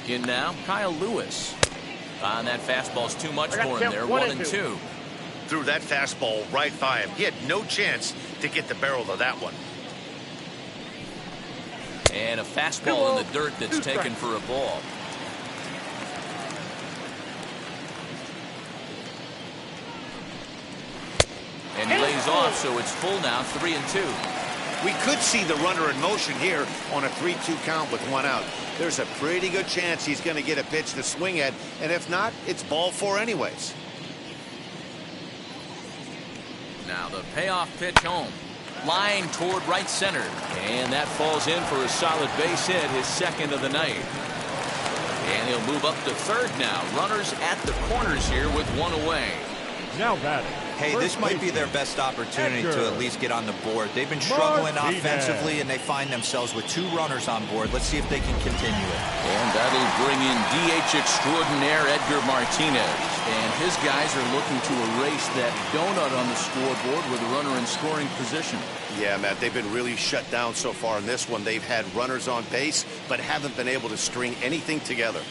In now, Kyle Lewis. And that fastball's too much for him there. 1-2. Threw that fastball right by him. He had no chance to get the barrel of that one. And a fastball in the dirt that's taken for a ball. And he lays off, so it's full now, 3-2. We could see the runner in motion here on a 3-2 count with one out. There's a pretty good chance he's going to get a pitch to swing at, and if not, it's ball four anyways. Now the payoff pitch home. Line toward right center. And that falls in for a solid base hit, his second of the night. And he'll move up to third now. Runners at the corners here with one away. Now batting. Hey, this might be their best opportunity to at least get on the board. They've been struggling offensively, and they find themselves with two runners on board. Let's see if they can continue it. And that'll bring in DH extraordinaire Edgar Martinez. And his guys are looking to erase that donut on the scoreboard with a runner in scoring position. Yeah, Matt, they've been really shut down so far in this one. They've had runners on base, but haven't been able to string anything together.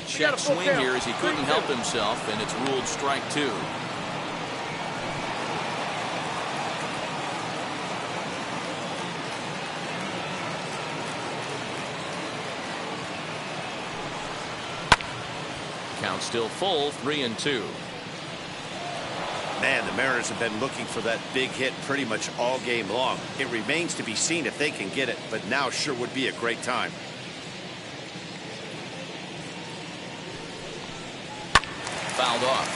Check swing here as he couldn't help himself, and it's ruled strike two. Count still full, 3-2. Man, the Mariners have been looking for that big hit pretty much all game long. It remains to be seen if they can get it, but now sure would be a great time. Fouled off.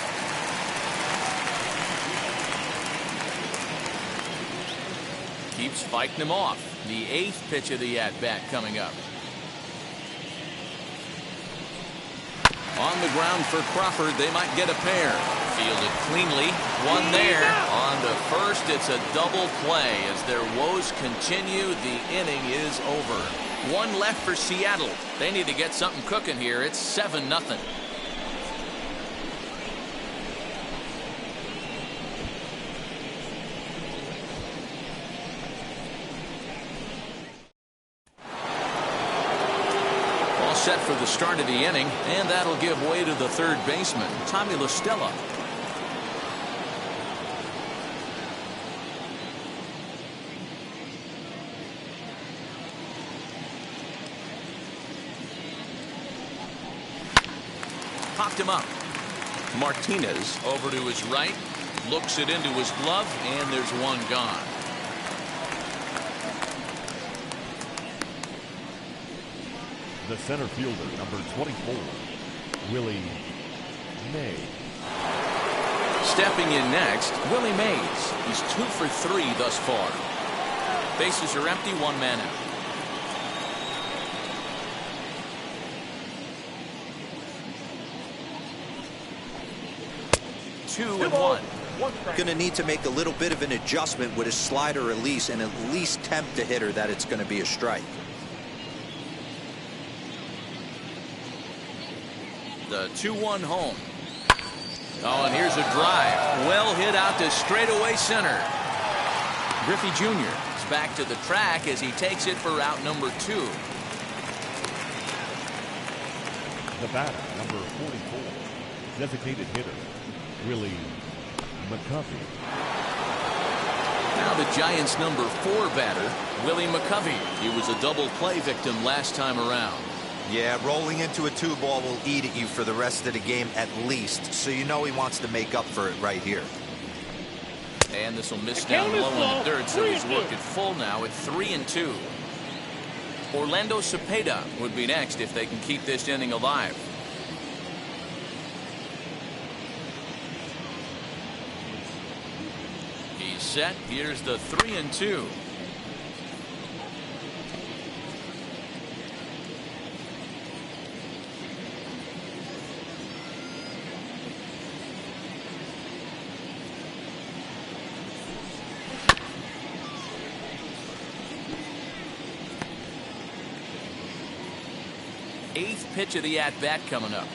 Keeps fighting him off. The eighth pitch of the at-bat coming up. On the ground for Crawford. They might get a pair. Fielded cleanly. One there. On to first. It's a double play. As their woes continue, the inning is over. One left for Seattle. They need to get something cooking here. It's 7-0. Set for the start of the inning, and that'll give way to the third baseman, Tommy La Stella. Popped him up. Martinez over to his right, looks it into his glove, and there's one gone. The center fielder, number 24, Willie May. Stepping in next, Willie Mays. He's 2 for 3 thus far. Bases are empty, 1 man out. Two and one. Going to need to make a little bit of an adjustment with his slider release and at least tempt the hitter that it's going to be a strike. The 2-1 home. Oh, and here's a drive. Well hit out to straightaway center. Griffey Jr. is back to the track as he takes it for out number 2. The batter, number 44, designated hitter, Willie McCovey. Now the Giants' number 4 batter, Willie McCovey. He was a double play victim last time around. Yeah, rolling into a 2-ball will eat at you for the rest of the game at least, so you know he wants to make up for it right here. And this will miss down low in the dirt, so he's worked it full now at 3-2. Orlando Cepeda would be next if they can keep this inning alive. He's set. Here's the 3-2. Eighth pitch of the at-bat coming up.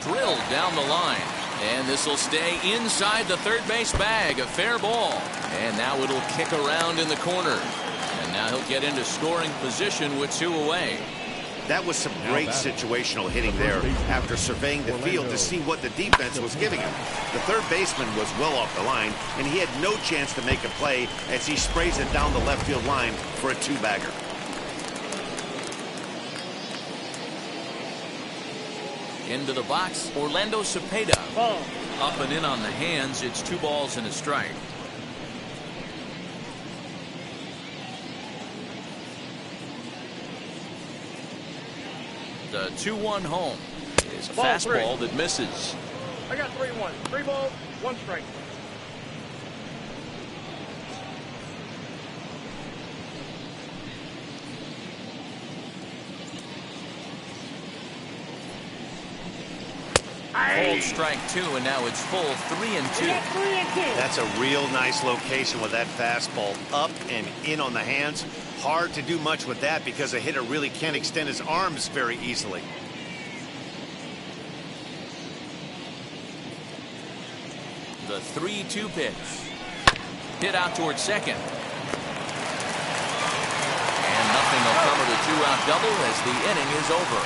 Drilled down the line. And this will stay inside the third base bag. A fair ball. And now it'll kick around in the corner. And now he'll get into scoring position with 2 away. That was some great situational hitting there after surveying the field to see what the defense was giving him. The third baseman was well off the line, and he had no chance to make a play as he sprays it down the left field line for a 2-bagger. Into the box, Orlando Cepeda. Up and in on the hands. It's 2 balls and a strike. The 2-1 home is a fastball that misses. I got 3-1. 3 balls, 1 strike. Cold strike 2, and now it's full 3-2. That's a real nice location with that fastball up and in on the hands. Hard to do much with that because a hitter really can't extend his arms very easily. The 3-2 pitch. Hit out towards second. And nothing will cover the 2-out double as the inning is over.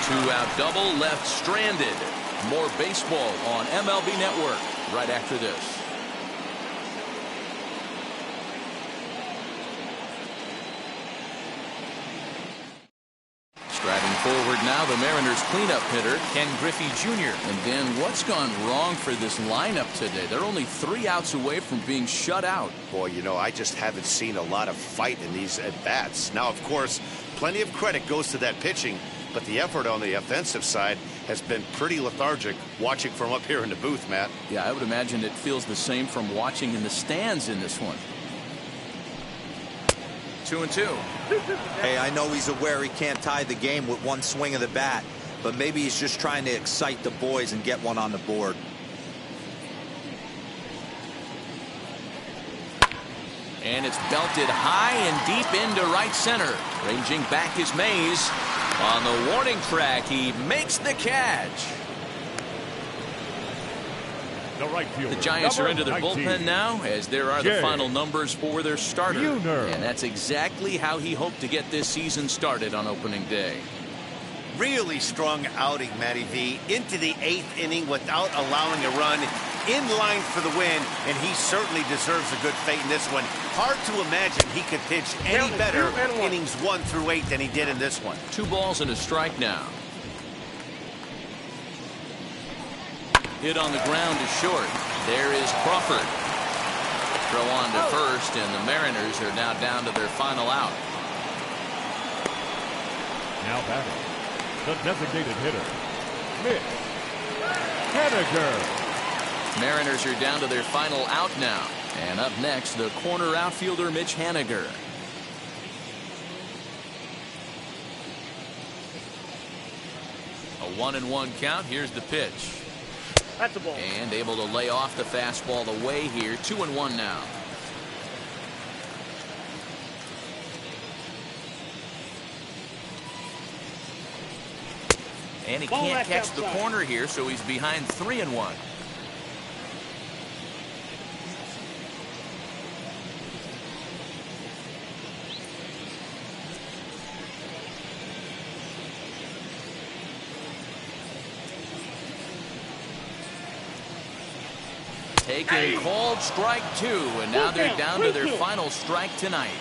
2-out double left stranded. More baseball on MLB Network right after this. Striding forward now, the Mariners cleanup hitter, Ken Griffey Jr. And then what's gone wrong for this lineup today? They're only 3 outs away from being shut out. Boy, you know, I just haven't seen a lot of fight in these at-bats. Now, of course, plenty of credit goes to that pitching, but the effort on the offensive side has been pretty lethargic watching from up here in the booth, Matt. Yeah, I would imagine it feels the same from watching in the stands in this one. 2-2. Hey, I know he's aware he can't tie the game with 1 swing of the bat, but maybe he's just trying to excite the boys and get one on the board. And it's belted high and deep into right center. Ranging back is Mays. On the warning track, he makes the catch. The Giants are into their bullpen now, as there are the final numbers for their starter. And that's exactly how he hoped to get this season started on opening day. Really strong outing, Matty V. Into the 8th inning without allowing a run, in line for the win, and he certainly deserves a good fate in this one. Hard to imagine he could pitch any better innings 1 through 8 than he did in this one. 2 balls and a strike now. Hit on the ground to short. There is Crawford. Throw on to first, and the Mariners are now down to their final out. Now batting, the designated hitter, Mitch Haniger. Mariners are down to their final out now. And up next, the corner outfielder, Mitch Haniger. A 1-1 count. Here's the pitch. That's a ball. And able to lay off the fastball away here. 2-1 now. And he Ball can't left catch the outside. corner here, so he's behind 3-1. Taking called strike 2, and now they're down to their final strike tonight.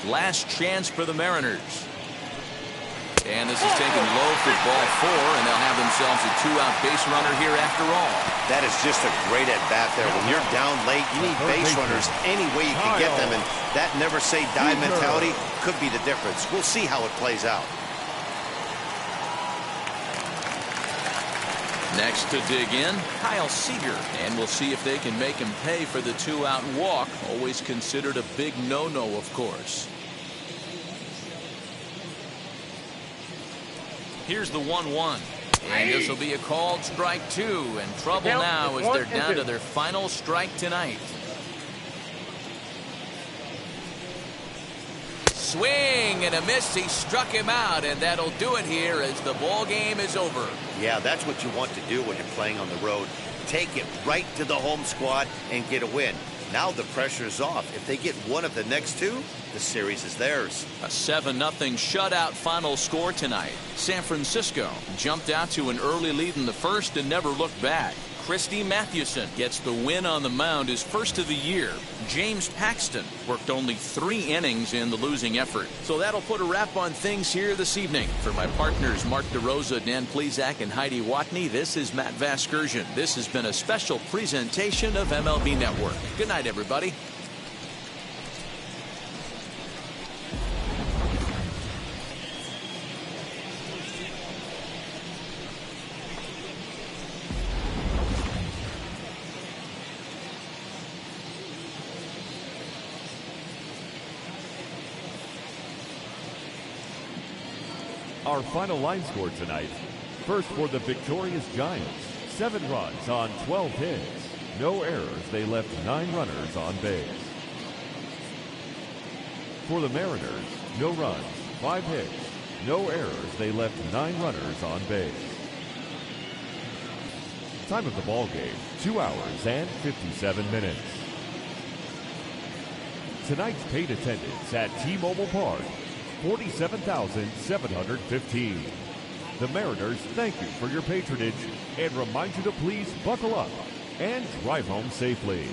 Last chance for the Mariners. And this is taken low for ball 4, and they'll have themselves a 2-out base runner here after all. That is just a great at-bat there. When you're down late, you need base runners any way you can get them, and that never-say-die mentality could be the difference. We'll see how it plays out. Next to dig in, Kyle Seager, and we'll see if they can make him pay for the 2-out walk. Always considered a big no-no, of course. Here's the 1-1. And this will be a called strike 2, and trouble now as they're down to their final strike tonight. Swing and a miss. He struck him out, and that'll do it here as the ball game is over. Yeah, that's what you want to do when you're playing on the road. Take it right to the home squad and get a win. Now the pressure's off. If they get one of the next 2, the series is theirs. A 7-0 shutout final score tonight. San Francisco jumped out to an early lead in the first and never looked back. Christy Mathewson gets the win on the mound, his first of the year. James Paxton worked only 3 innings in the losing effort. So that'll put a wrap on things here this evening. For my partners Mark DeRosa, Dan Plesac, and Heidi Watney, this is Matt Vasgersian. This has been a special presentation of MLB Network. Good night, everybody. Our final line score tonight. First for the victorious Giants, 7 runs on 12 hits. No errors, they left 9 runners on base. For the Mariners, no runs, 5 hits. No errors, they left 9 runners on base. Time of the ball game, 2 hours and 57 minutes. Tonight's paid attendance at T-Mobile Park, 47,715. The Mariners thank you for your patronage and remind you to please buckle up and drive home safely.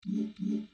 you.